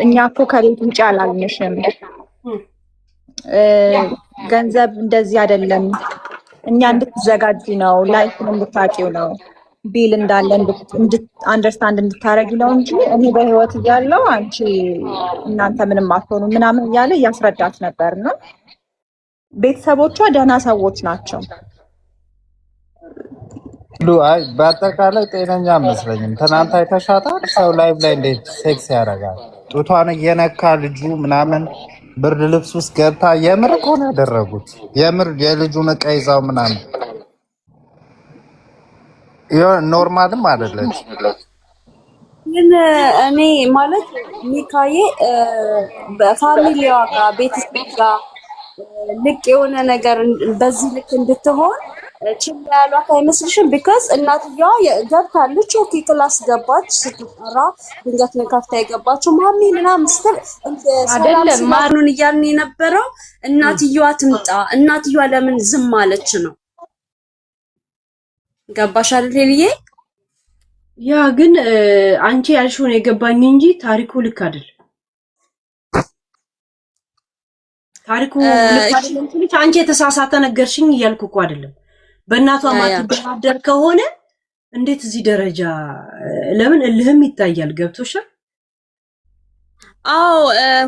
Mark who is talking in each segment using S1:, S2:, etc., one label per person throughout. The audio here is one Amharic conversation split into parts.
S1: እኛ እኮ ከቤት ውጭ አላልንሽም። ገንዘብ እንደዚህ አይደለም። እኛ እንድትዘጋጂ ነው፣ ላይፍን እንድታቂው ነው፣ ቢል እንዳለ አንደርስታንድ እንድታረጊ ነው እንጂ እኔ በህይወት እያለው አንቺ እናንተ ምንም አትሆኑ ምናምን እያለ እያስረዳት ነበር። እና ቤተሰቦቿ ደህና ሰዎች ናቸው።
S2: አይ በአጠቃላይ ጤነኛ አይመስለኝም። ትናንት አይተሻታል? ሰው ላይቭ ላይ እንዴት ሴክስ ያደርጋል? ጡቷን እየነካ ልጁ ምናምን ብርድ ልብስ ውስጥ ገብታ የምር እኮ ነው ያደረጉት። የምር የልጁን ዕቃ ይዛው ምናምን ኖርማልም አይደለች።
S3: ግን እኔ ማለት ሚካዬ በፋሚሊዋ ጋር ቤተሰብ ጋር ልቅ የሆነ ነገር በዚህ ልክ እንድትሆን ችላ ያሏት አይመስልሽም? ቢካዝ እናትየዋ ገብታለች። ኦኬ ክላስ ገባች። ስትጠራ ድንገት ነው ከፍታ የገባችው። ማሚ ምናምን ስትል
S4: አይደለም
S3: ማኑን እያልን የነበረው እናትየዋ ትምጣ። እናትየዋ ለምን ዝም አለች ነው። ገባሽ አይደል ሄልዬ?
S4: ያ ግን አንቺ ያልሽውን የገባኝ እንጂ ታሪኩ ልክ አይደል። ታሪኩ ልክ አይደለም ትንሽ አንቺ የተሳሳተ ነገርሽኝ እያልኩ እኮ አይደለም። በእናቷ ማትደራደር ከሆነ እንዴት እዚህ ደረጃ ለምን እልህም ይታያል። ገብቶሻል?
S3: አዎ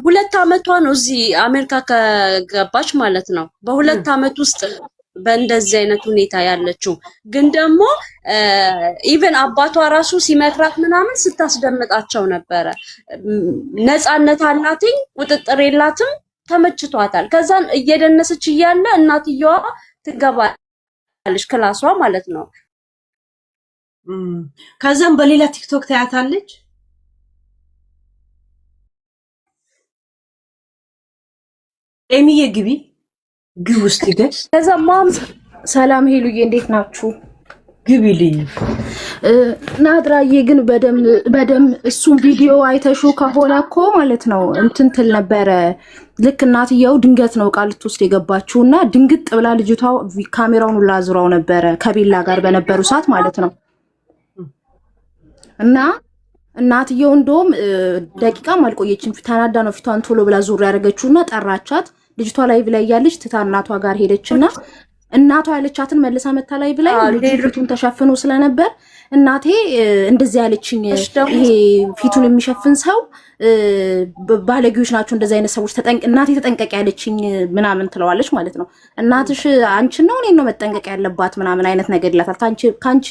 S3: 2 አመቷ ነው እዚህ አሜሪካ ከገባች ማለት ነው። በ2 አመት ውስጥ በእንደዚህ አይነት ሁኔታ ያለችው ግን ደግሞ ኢቭን አባቷ ራሱ ሲመክራት ምናምን ስታስደምጣቸው ነበረ። ነፃነት አላትኝ፣ ቁጥጥር የላትም፣ ተመችቷታል። ከዛን እየደነሰች እያለ እናትየዋ ትገባለች ክላሷ ማለት ነው።
S4: ከዛም በሌላ ቲክቶክ ታያታለች። ኤሚዬ ግቢ ውስጥ ይገስ
S1: ከዛም ሰላም ሄሉዬ እንዴት ናችሁ?
S4: ግቢልኝ
S1: ናድራዬ ግን በደም እሱን ቪዲዮ አይተሹ ከሆነ እኮ ማለት ነው እንትን ትል ነበረ። ልክ እናትየው ድንገት ነው ቃል ልትወስድ የገባችውና ድንግጥ ብላ ልጅቷ ካሜራውን ሁላ አዙራው ነበረ ከቤላ ጋር በነበሩ ሰዓት ማለት ነው። እና እናትየው እንደውም ደቂቃም አልቆየችም ተናዳ ነው ፊቷን ቶሎ ብላ ዙር ያደረገችውና ጠራቻት። ልጅቷ ላይ ብላይ ያለች ትታ እናቷ ጋር ሄደችና እናቷ ያለቻትን መልሳ መታ ላይ ብላይ ፊቱን ተሸፍኖ ስለነበር እናቴ እንደዚህ ያለችኝ ይሄ ፊቱን የሚሸፍን ሰው ባለጊዮች ናቸው እንደዚህ አይነት ሰዎች እናቴ ተጠንቀቅ ያለችኝ ምናምን ትለዋለች ማለት ነው። እናትሽ አንቺን ነው እኔን ነው መጠንቀቅ ያለባት ምናምን አይነት ነገር ይላታል። ካንቺ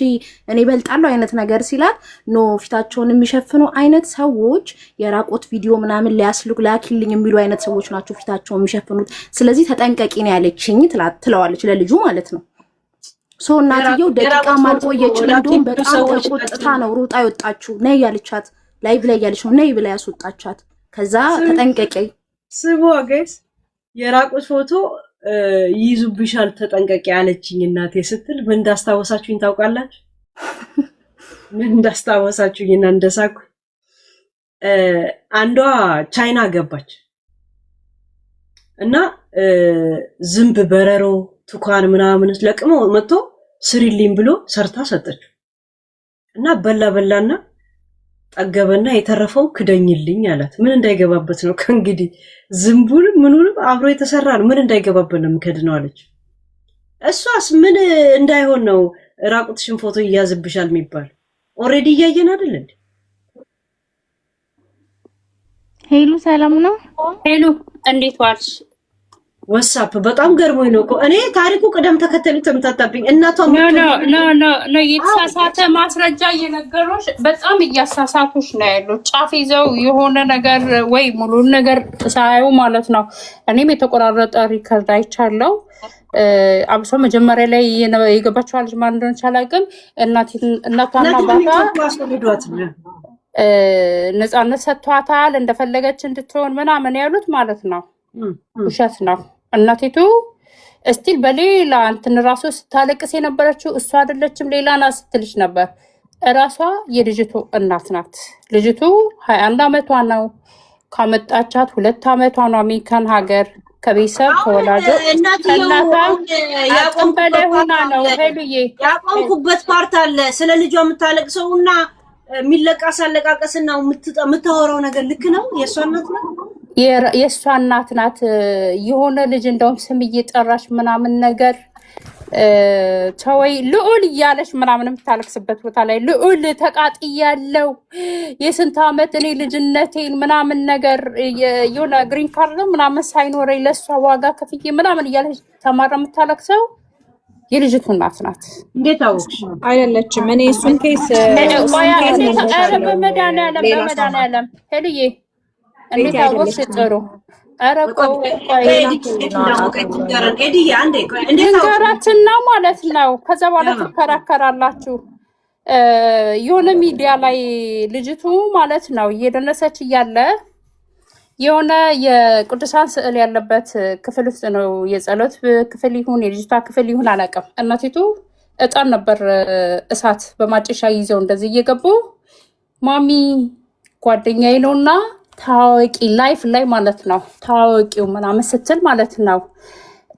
S1: እኔ እበልጣለሁ አይነት ነገር ሲላት ኖ ፊታቸውን የሚሸፍኑ አይነት ሰዎች የራቆት ቪዲዮ ምናምን ላኪልኝ የሚሉ አይነት ሰዎች ናቸው ፊታቸውን የሚሸፍኑት። ስለዚህ ተጠንቀቂ ነው ያለችኝ ትለዋለች ለልጁ ማለት ነው። ሶ እናትየው ደቂቃ ማልቆየችም እንደውም በጣም ተቆጥታ ነው ሩጣ ይወጣችሁ ነይ ያለቻት ላይቭ ላይ ያለች ነው ነይ ብላ ያስወጣቻት። ከዛ ተጠንቀቂ
S4: ስቦ ጋይስ የራቁት ፎቶ ይይዙብሻል ተጠንቀቂ ያለችኝ እናቴ ስትል ምን እንዳስታወሳችሁኝ ታውቃላችሁ? ምን እንዳስታወሳችሁኝና እንደሳኩ አንዷ ቻይና ገባች እና ዝንብ በረሮ ቱካን ምናምን ለቅሞ መጥቶ ስሪልኝ ብሎ ሰርታ ሰጠችው እና በላና ጠገበና የተረፈው ክደኝልኝ አላት። ምን እንዳይገባበት ነው ከእንግዲህ ዝንቡንም ምኑንም አብሮ የተሰራ ነው። ምን እንዳይገባበት ነው የምከድነው አለች። እሷስ ምን እንዳይሆን ነው ራቁትሽን ፎቶ ይያዝብሻል የሚባል? ኦሬዲ እያየን አይደል እንዴ?
S1: ሄሉ ሰላም ነው?
S3: ሄሉ እንዴት ዋልሽ?
S4: ወሳፕ በጣም ገርሞኝ ነው እኮ እኔ ታሪኩ ቅደም ተከተሉ ተምታታብኝ። እናቷ
S5: ኖ የተሳሳተ ማስረጃ እየነገሩሽ በጣም እያሳሳቱሽ ነው ያሉት። ጫፍ ይዘው የሆነ ነገር ወይ ሙሉ ነገር ሳያዩ ማለት ነው። እኔም የተቆራረጠ ሪከርድ አይቻለሁ። አብሶ መጀመሪያ ላይ የገባችው ልጅ ማን እንደሆነች አላውቅም። እናቷና አባቷ ነፃነት ሰጥቷታል እንደፈለገች እንድትሆን ምናምን ያሉት ማለት ነው። ውሸት ነው። እናቲቱ እስቲል በሌላ እንትን ራሱ ስታለቅስ የነበረችው እሷ አይደለችም ሌላ ናት ስትልሽ ነበር። እራሷ የልጅቱ እናት ናት። ልጅቱ 21 አመቷ ነው ካመጣቻት 2 አመቷ ነው አሜሪካን ሀገር ከቤተሰብ ከወላጆች
S4: ያቆምኩበት ፓርት አለ ስለ ልጇ የምታለቅሰውና የሚለቃስ አለቃቀስና የምታወራው ነገር ልክ ነው? የእሷ እናት ናት፣
S5: የእሷ እናት ናት። የሆነ ልጅ እንደውም ስም እየጠራች ምናምን ነገር ተወይ ልዑል እያለች ምናምን የምታለቅስበት ቦታ ላይ ልዑል ተቃጥያለው የስንት ዓመት እኔ ልጅነቴን ምናምን ነገር የሆነ ግሪን ካርድ ምናምን ሳይኖረኝ ለእሷ ዋጋ ከፍዬ ምናምን እያለች ተማራ የምታለቅሰው የልጅቱ እናት ናት።
S4: እንዴት አወቅሽ?
S6: አይደለችም። እኔ እሱን ኬስ
S5: በመድኃኒዓለም ሄልዬ እንዴት አወቅሽ? ጥሩ ንገራትና ማለት ነው። ከዛ በኋላ ትከራከራላችሁ። የሆነ ሚዲያ ላይ ልጅቱ ማለት ነው እየደነሰች እያለ የሆነ የቅዱሳን ስዕል ያለበት ክፍል ውስጥ ነው። የጸሎት ክፍል ይሁን የልጅቷ ክፍል ይሁን አላውቅም። እናቲቱ እጣን ነበር እሳት በማጨሻ ይዘው እንደዚህ እየገቡ ማሚ ጓደኛዬ ነውና ታዋቂ ላይፍ ላይ ማለት ነው ታዋቂው ምናምን ስትል ማለት ነው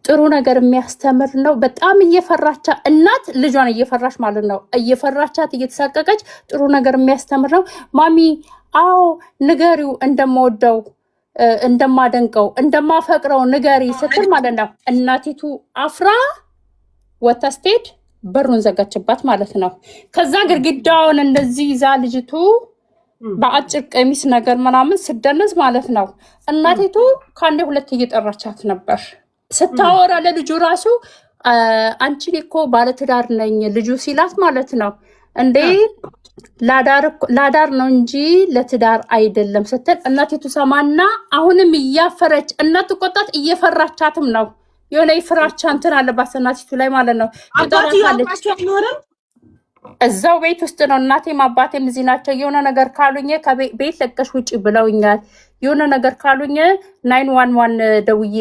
S5: ጥሩ ነገር የሚያስተምር ነው። በጣም እየፈራቻ እናት ልጇን እየፈራች ማለት ነው እየፈራቻት እየተሳቀቀች ጥሩ ነገር የሚያስተምር ነው። ማሚ አዎ ንገሪው እንደምወደው እንደማደንቀው እንደማፈቅረው ንገሪ ስትል ማለት ነው እናቲቱ አፍራ ወታ ስትሄድ በሩን ዘጋችባት ማለት ነው። ከዛ ግድግዳውን እንደዚህ ይዛ ልጅቱ በአጭር ቀሚስ ነገር ምናምን ስደነስ ማለት ነው እናቲቱ ከአንዴ ሁለት እየጠራቻት ነበር። ስታወራ ለልጁ ራሱ አንቺ እኮ ባለትዳር ነኝ ልጁ ሲላት ማለት ነው እንዴ ላዳር ነው እንጂ ለትዳር አይደለም ስትል እናቲቱ ሰማና አሁንም እያፈረች እናት ቆጣት እየፈራቻትም ነው። የሆነ የፍራቻ እንትን አለባት እናቲቱ ላይ ማለት ነው። እዛው ቤት ውስጥ ነው እናቴም አባቴም እዚህ ናቸው። የሆነ ነገር ካሉኝ ከቤት ለቀሽ ውጭ ብለውኛል። የሆነ ነገር ካሉኝ 911 ደውዬ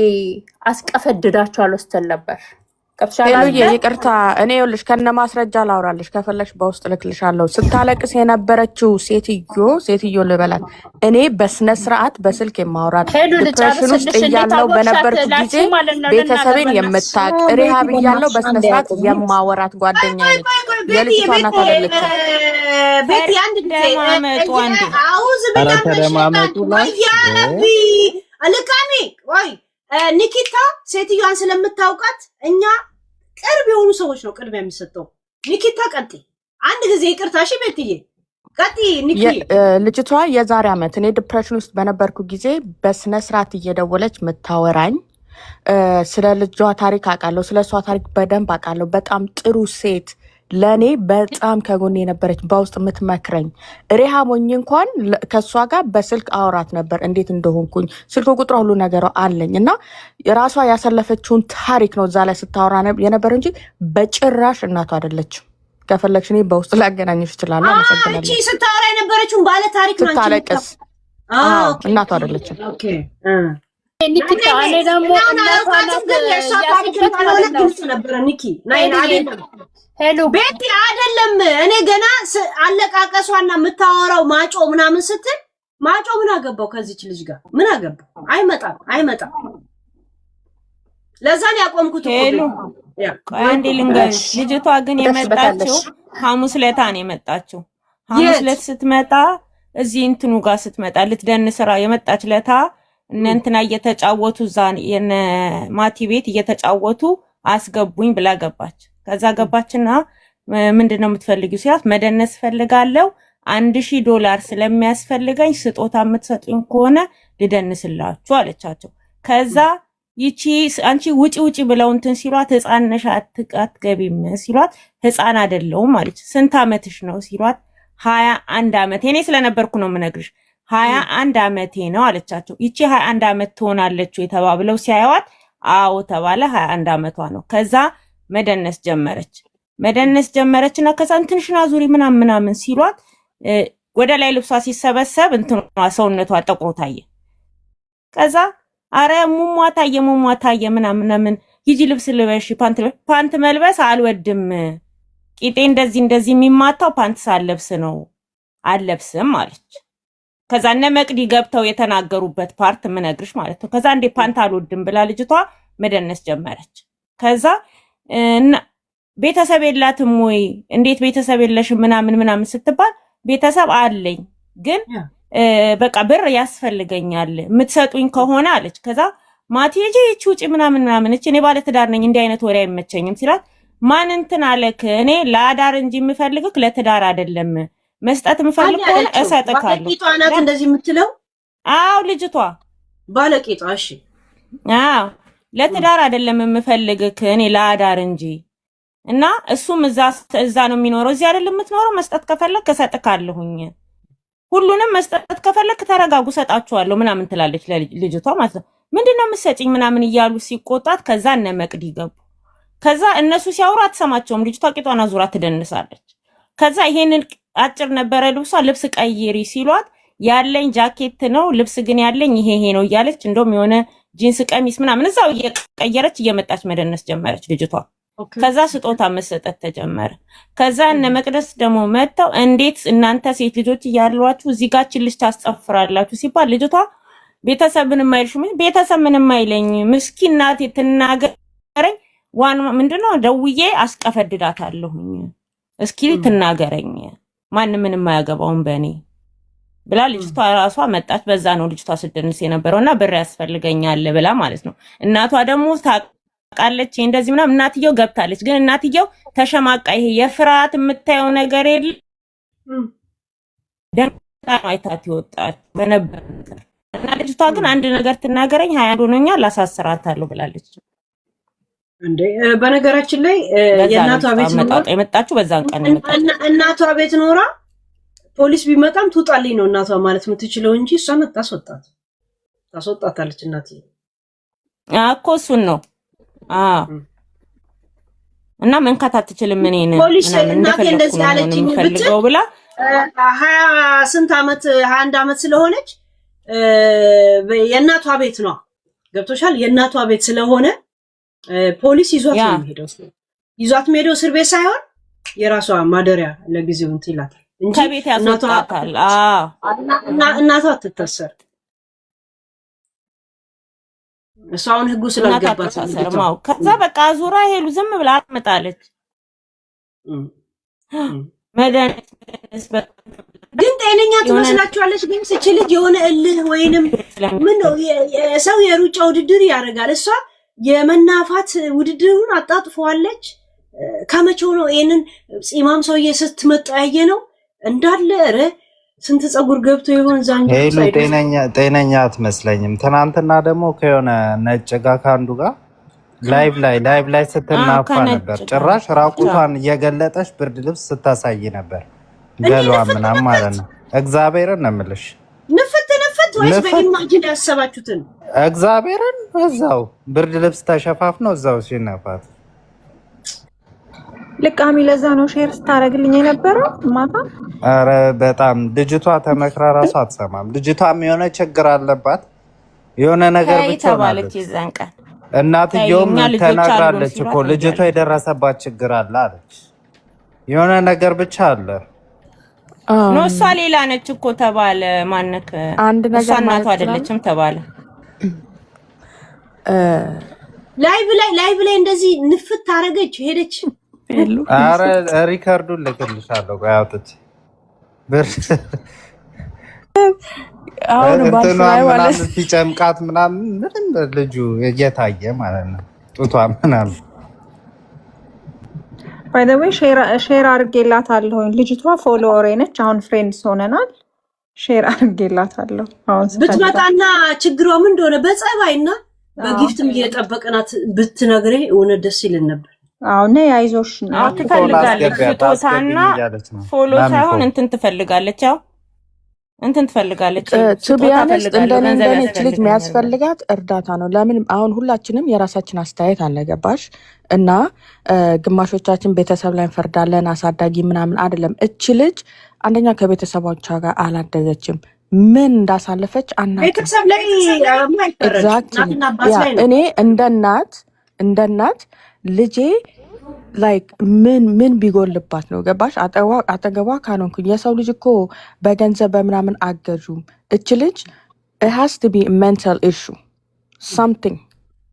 S5: አስቀፈድዳቸዋለሁ ስትል ነበር።
S7: ሄሉዬ ይቅርታ፣ እኔ ይኸውልሽ ከነ ማስረጃ ላውራልሽ ከፈለሽ በውስጥ ልክልሻለሁ። ስታለቅስ የነበረችው ሴትዮ ልበላት እኔ በስነ ስርዓት በስልክ የማውራት ዲፕሬሽን ውስጥ እያለው በነበርኩ ጊዜ ቤተሰቤን የምታቅ ሪሃብ እያለው በስነ ስርዓት የማወራት ጓደኛዬ ነች። የልጅቷ እናት አይደለችም።
S6: ቤቲ አንድ
S2: ተደማመጡ ላይ
S4: አለቃኔ ወይ ኒኪታ ሴትዮዋን ስለምታውቃት እኛ ቅርብ የሆኑ ሰዎች ነው ቅድሚያ የሚሰጠው። ኒኪታ ቀጥይ፣ አንድ ጊዜ ይቅርታ። እሺ ቤትዬ ቀጥይ። ኒኪ
S7: ልጅቷ የዛሬ ዓመት እኔ ዲፕሬሽን ውስጥ በነበርኩ ጊዜ በስነ ስርዓት እየደወለች ምታወራኝ ስለ ልጇ ታሪክ አውቃለሁ፣ ስለ እሷ ታሪክ በደንብ አውቃለሁ። በጣም ጥሩ ሴት ለእኔ በጣም ከጎኔ የነበረች በውስጥ የምትመክረኝ ሪሃሞኝ እንኳን ከእሷ ጋር በስልክ አውራት ነበር እንዴት እንደሆንኩኝ ስልክ ቁጥሯ ሁሉ ነገሯ አለኝ እና የራሷ ያሳለፈችውን ታሪክ ነው እዛ ላይ ስታወራ የነበር እንጂ በጭራሽ እናቷ አይደለችም። ከፈለግሽ እኔ በውስጥ ላገናኝሽ እችላለሁ። አመሰግናለሁ።
S4: እቺ ስታወራ የነበረችውን ባለ ታሪክ ነው
S7: ስታለቅስ እናቷ አይደለችም።
S4: ኦኬ
S5: ኒኪታ እኔ ደግሞ ሄሎ
S4: ቤቲ አይደለም እኔ ገና አለቃቀሷና የምታወራው ማጮ ምናምን ስትል ማጮ ምን አገባው ከዚች ልጅ ጋር ምን አገባው? አይመጣም። ለዛን ያቆምኩት
S6: ሄሎ አንዴ ልንገርሽ። ልጅቷ ግን የመጣችው ሐሙስ ዕለት ነው የመጣችው። ሐሙስ ዕለት ስትመጣ እዚህ እንትኑ ጋር ስትመጣ ልትደንስ ስራ የመጣች ለታ እነ እንትና እየተጫወቱ እዛ የነ ማቲ ቤት እየተጫወቱ አስገቡኝ ብላ ገባች። ከዛ ገባችና ምንድነው የምትፈልጊው ሲላት መደነስ ፈልጋለሁ $1000 ስለሚያስፈልገኝ ስጦታ የምትሰጡኝ ከሆነ ልደንስላችሁ አለቻቸው። ከዛ ይቺ አንቺ ውጪ ብለው እንትን ሲሏት ህፃን ነሽ አትገቢም ሲሏት ህፃን አይደለሁም አለች። ስንት አመትሽ ነው ሲሏት 21 አመት። እኔ ስለነበርኩ ነው የምነግርሽ 21 አመቴ ነው አለቻቸው። ይቺ 21 አመት ትሆናለች የተባብለው ሲያዩዋት አዎ ተባለ 21 አመቷ ነው። ከዛ መደነስ ጀመረችና ከዛ እንትንሽና ዙሪ ምናምን ሲሏት ወደ ላይ ልብሷ ሲሰበሰብ እንትኗ ሰውነቷ ጠቁሮ ታየ። ከዛ አረ ሙሟ ታየ ምናምን ሂጂ ልብስ ልበሽ ፓንት መልበስ አልወድም ቂጤ እንደዚህ የሚማታው ፓንት ሳለብስ ነው አልለብስም አለች። ከዛ እነ መቅዲ ገብተው የተናገሩበት ፓርት ምነግርሽ ማለት ነው። ከዛ እንዴ ፓንት አልወድም ብላ ልጅቷ መደነስ ጀመረች። ከዛ ቤተሰብ የላትም ወይ እንዴት ቤተሰብ የለሽም ምናምን ስትባል ቤተሰብ አለኝ ግን በቃ ብር ያስፈልገኛል የምትሰጡኝ ከሆነ አለች። ከዛ ማቲ እቺ ውጪ ምናምን እቺ እኔ ባለ ትዳር ነኝ እንዲህ አይነት ወሬ አይመቸኝም ሲላት ማን እንትን አለክ? እኔ ለአዳር እንጂ የምፈልግክ ለትዳር አይደለም። መስጠት የምፈልግ ከሆነ እሰጥካለሁ።
S4: ባለቂቷ ናት እንደዚህ የምትለው?
S6: አዎ ልጅቷ
S4: ባለቂቷ። እሺ
S6: አዎ ለትዳር አይደለም የምፈልግክ እኔ ለአዳር እንጂ እና እሱም እዛ ነው የሚኖረው እዚህ አይደለም የምትኖረው። መስጠት ከፈለክ እሰጥካለሁኝ። ሁሉንም መስጠት ከፈለክ ተረጋጉ እሰጣችኋለሁ ምናምን ትላለች ልጅቷ ማለት ነው። ምንድነው የምትሰጪኝ ምናምን እያሉ ሲቆጣት ከዛ እነ መቅዲ ገቡ። ከዛ እነሱ ሲያወሩ አትሰማቸውም። ልጅቷ ቂጧን አዙራ ትደንሳለች። ከዛ ይሄንን አጭር ነበረ ልብሷ ልብስ ቀይሪ ሲሏት ያለኝ ጃኬት ነው ልብስ ግን ያለኝ ይሄ ነው እያለች እንደውም የሆነ ጂንስ ቀሚስ ምናምን እዛው እየቀየረች እየመጣች መደነስ ጀመረች ልጅቷ። ከዛ ስጦታ መሰጠት ተጀመረ። ከዛ እነ መቅደስ ደግሞ መጥተው እንዴት እናንተ ሴት ልጆች እያሏችሁ እዚህ ጋር ልጅ ታስጠፍራላችሁ ሲባል ልጅቷ ቤተሰብ ምንም አይልሽም። ቤተሰብ ምንም አይለኝ ምስኪን ናት ትናገረኝ ዋን ምንድነው ደውዬ አስቀፈድዳታለሁኝ እስኪ ትናገረኝ ማንም ምንም አያገባውም በእኔ ብላ ልጅቷ ራሷ መጣች። በዛ ነው ልጅቷ ስደንስ የነበረውና ብር ያስፈልገኛል ብላ ማለት ነው። እናቷ ደግሞ ታውቃለች እንደዚህ ምናምን እናትየው ገብታለች። ግን እናትየው ተሸማቃ ይሄ የፍርሃት የምታየው ነገር የለ ደንታ አይታት ይወጣች በነበር እና ልጅቷ ግን አንድ ነገር ትናገረኝ 20 ሆኖኛል አሳስራታለሁ ብላለች።
S4: እንዴ በነገራችን ላይ የእናቷ ቤት ኖራ
S6: የመጣችሁ በዛን ቀን
S4: እናቷ ቤት ኖራ ፖሊስ ቢመጣም ትውጣልኝ ነው እናቷ ማለት የምትችለው እንጂ እሷ መጣ ታስወጣታለች። እናትዬ
S6: እኮ እሱን ነው እና መንካት አትችልም። እኔን
S4: ፖሊስ እናቴ እንደዚህ አለችኝ ብትል ብላ 20 ስንት ዓመት 21 ዓመት ስለሆነች የእናቷ ቤት ነው ገብቶሻል። የእናቷ ቤት ስለሆነ ፖሊስ ይዟት ነው የሚሄደው። ይዟት የሚሄደው እስር ቤት ሳይሆን የራሷ ማደሪያ ለጊዜው እንትን ይላታል እንጂ
S6: ከቤት ያስወጣታል።
S4: እናቷ አትታሰር። እሷውን ህጉ ስላልገባት
S6: ነው። ከዛ በቃ ዙራ ሄሉ ዝም ብላ አትመጣለች። መድኃኒት
S4: ግን ጤነኛ ትመስላችኋለች። ግን ስች ልጅ የሆነ እልህ ወይንም ምን ነው የሰው የሩጫ ውድድር ያደርጋል። እሷ የመናፋት ውድድሩን አጣጥፈዋለች። ከመቼው ነው ይሄንን ጺማም ሰውዬ ስትመጣ ያየ ነው እንዳለ ረ ስንት ጸጉር ገብቶ ይሆን ዛንጆ
S2: ሄሉ ጤነኛ አትመስለኝም። ትናንትና ደግሞ ከሆነ ነጭ ጋር ካንዱ ጋር ላይቭ ላይ ስትናፋ ነበር። ጭራሽ ራቁቷን እየገለጠች ብርድ ልብስ ስታሳይ ነበር። ገሏ ምናምን ማለት ነው። እግዚአብሔርን ነው የምልሽ።
S4: ንፍት ወይስ በኢማጂን ያሰባችሁትን?
S2: እግዚአብሔርን እዛው ብርድ ልብስ ተሸፋፍነው እዛው ሲነፋት
S8: ልቃሚ ለዛ ነው ሼር ስታደርግልኝ የነበረው ማታ።
S2: አረ በጣም ልጅቷ ተመክራ ራሱ አትሰማም። ልጅቷም የሆነ ችግር አለባት የሆነ ነገር ብቻ
S6: ማለት ይዘን ቀን
S2: እናትየውም ተናግራለች እኮ ልጅቷ የደረሰባት ችግር አለ አለች። የሆነ ነገር ብቻ አለ
S6: ነው። እሷ ሌላ ነች እኮ ተባለ። ማነክ
S7: አንድ ነገር
S6: እሷ እናቷ አይደለችም ተባለ።
S4: ላይቭ ላይ እንደዚህ ንፍት አረገች ሄደች።
S2: አረ ሪከርዱን ልክልሻለሁ። ቆይ አውጥቼ ምናምን ሲጨምቃት ምናምን ምንም ልጁ እየታየ ማለት ነው ጡቷ ምናምን።
S8: ባይ ዘ ዌይ ሼር አድርጌላታለሁ። ልጅቷ ፎሎወሬ ነች። አሁን ፍሬንድስ ሆነናል። ሼር አድርጌላታለሁ። አሁን
S4: ብትመጣና ችግሯ ምን እንደሆነ በጸባይና በጊፍትም እየጠበቀናት ብትነግረኝ እውነት ደስ ይልን ነበር።
S8: አሁን አይዞሽ
S6: ትፈልጋለች ስጦታና ፎሎ ሳይሆን እንትን ትፈልጋለች። ያው እንትን ትፈልጋለች።
S7: ቱቢያንስ እንደነች ልጅ የሚያስፈልጋት እርዳታ ነው። ለምን አሁን ሁላችንም የራሳችን አስተያየት አለገባሽ እና ግማሾቻችን ቤተሰብ ላይ እንፈርዳለን። አሳዳጊ ምናምን አይደለም። እቺ ልጅ አንደኛ ከቤተሰቦቿ ጋር አላደገችም። ምን እንዳሳለፈች አናውቅም።
S4: ቤተሰብ ላይ
S7: እኔ እንደ እናት ልጄ ላይክ ምን ቢጎልባት ነው ገባሽ? አጠገቧ ካልሆንኩኝ የሰው ልጅ እኮ በገንዘብ በምናምን አገዡም። እች ልጅ it has to be mental issue something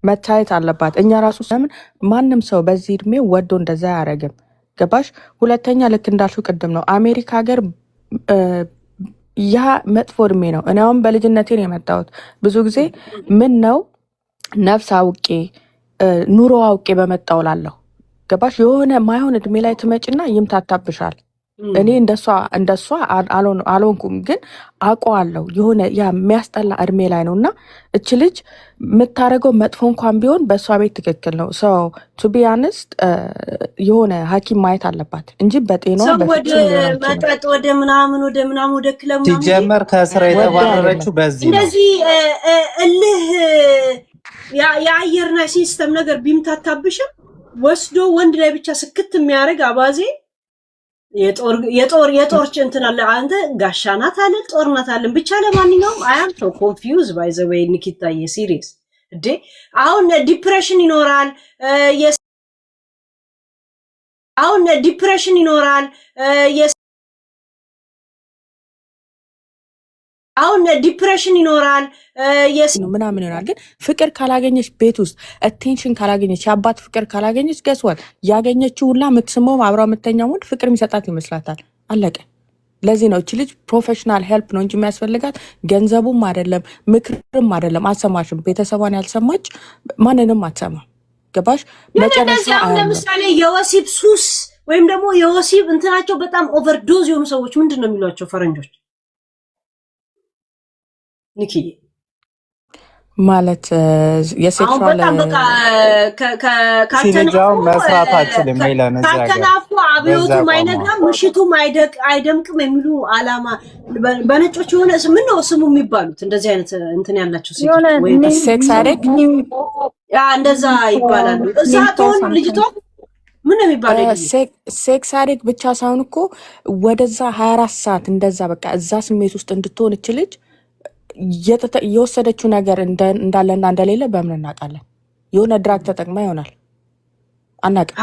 S7: መታየት አለባት። እኛ ራሱ ለምን ማንም ሰው በዚህ እድሜ ወዶ እንደዛ አያረግም ገባሽ? ሁለተኛ ልክ እንዳልሽው ቅድም ነው አሜሪካ ሀገር ያ መጥፎ እድሜ ነው። እኔ አሁን በልጅነቴ ነው የመጣሁት። ብዙ ጊዜ ምን ነው ነፍስ አውቄ ኑሮ አውቄ በመጣው ላለሁ ገባሽ? የሆነ ማይሆን እድሜ ላይ ትመጭና ይምታታብሻል። እኔ እንደሷ አልሆንኩም፣ ግን አውቀዋለሁ። የሆነ ያ የሚያስጠላ እድሜ ላይ ነው እና እች ልጅ የምታደርገው መጥፎ እንኳን ቢሆን በእሷ ቤት ትክክል ነው። ሰው ቱ ቢ አንስት የሆነ ሐኪም ማየት አለባት እንጂ በጤናዋ
S4: ወደ መጠጥ ወደ ምናምን ወደ ክለብ
S2: ሲጀመር ከስራ የተባረረችው በዚህ ነው።
S4: እንደዚህ እልህ የአየርና ሲስተም ነገር ቢምታታብሽም ወስዶ ወንድ ላይ ብቻ ስክት የሚያደርግ አባዜ የጦር እንትን አለ። አንተ ጋሻናት አለ ጦርናት አለ ብቻ። ለማንኛውም አያም ሶ ኮንፊውዝ ባይ ዘ ዌይ ኒኪታዬ ሲሪየስ እንዴ። አሁን ዲፕሬሽን ይኖራል
S7: ምናምን ይሆናል። ግን ፍቅር ካላገኘች ቤት ውስጥ አቴንሽን ካላገኘች የአባት ፍቅር ካላገኘች ገስዋል ያገኘችው ሁላ የምትስመው አብራ የምተኛው ወንድ ፍቅር የሚሰጣት ይመስላታል። አለቀ። ለዚህ ነው እቺ ልጅ ፕሮፌሽናል ሄልፕ ነው እንጂ የሚያስፈልጋት ገንዘቡም አይደለም ምክርም አይደለም። አሰማሽም ቤተሰቧን ያልሰማች ማንንም አትሰማ። ገባሽ?
S4: መጨረሻ ለምሳሌ የወሲብ ሱስ ወይም ደግሞ የወሲብ እንትናቸው በጣም ኦቨርዶዝ የሆኑ ሰዎች ምንድን ነው የሚሏቸው ፈረንጆች? ኒኪ
S7: ማለት የሴክሹዋል
S2: ሲልጃው መስራት አችልም ይላል።
S4: ካከናፉ አብዮቱ ማይነጋ ምሽቱ አይደምቅም የሚሉ አላማ በነጮች የሆነ ምን ነው ስሙ የሚባሉት እንደዚህ አይነት እንትን ያላቸው
S7: ሴክስ አዲክት
S4: እንደዛ ይባላሉ። እዛ ተሆን ልጅቷ ምን ነው የሚባለው?
S7: ሴክስ አዲክት ብቻ ሳይሆን እኮ ወደዛ 24 ሰዓት እንደዛ በቃ እዛ ስሜት ውስጥ እንድትሆን እች ልጅ የወሰደችው ነገር እንዳለና እንደሌለ በምን እናውቃለን? የሆነ ድራግ ተጠቅማ ይሆናል አናውቅም።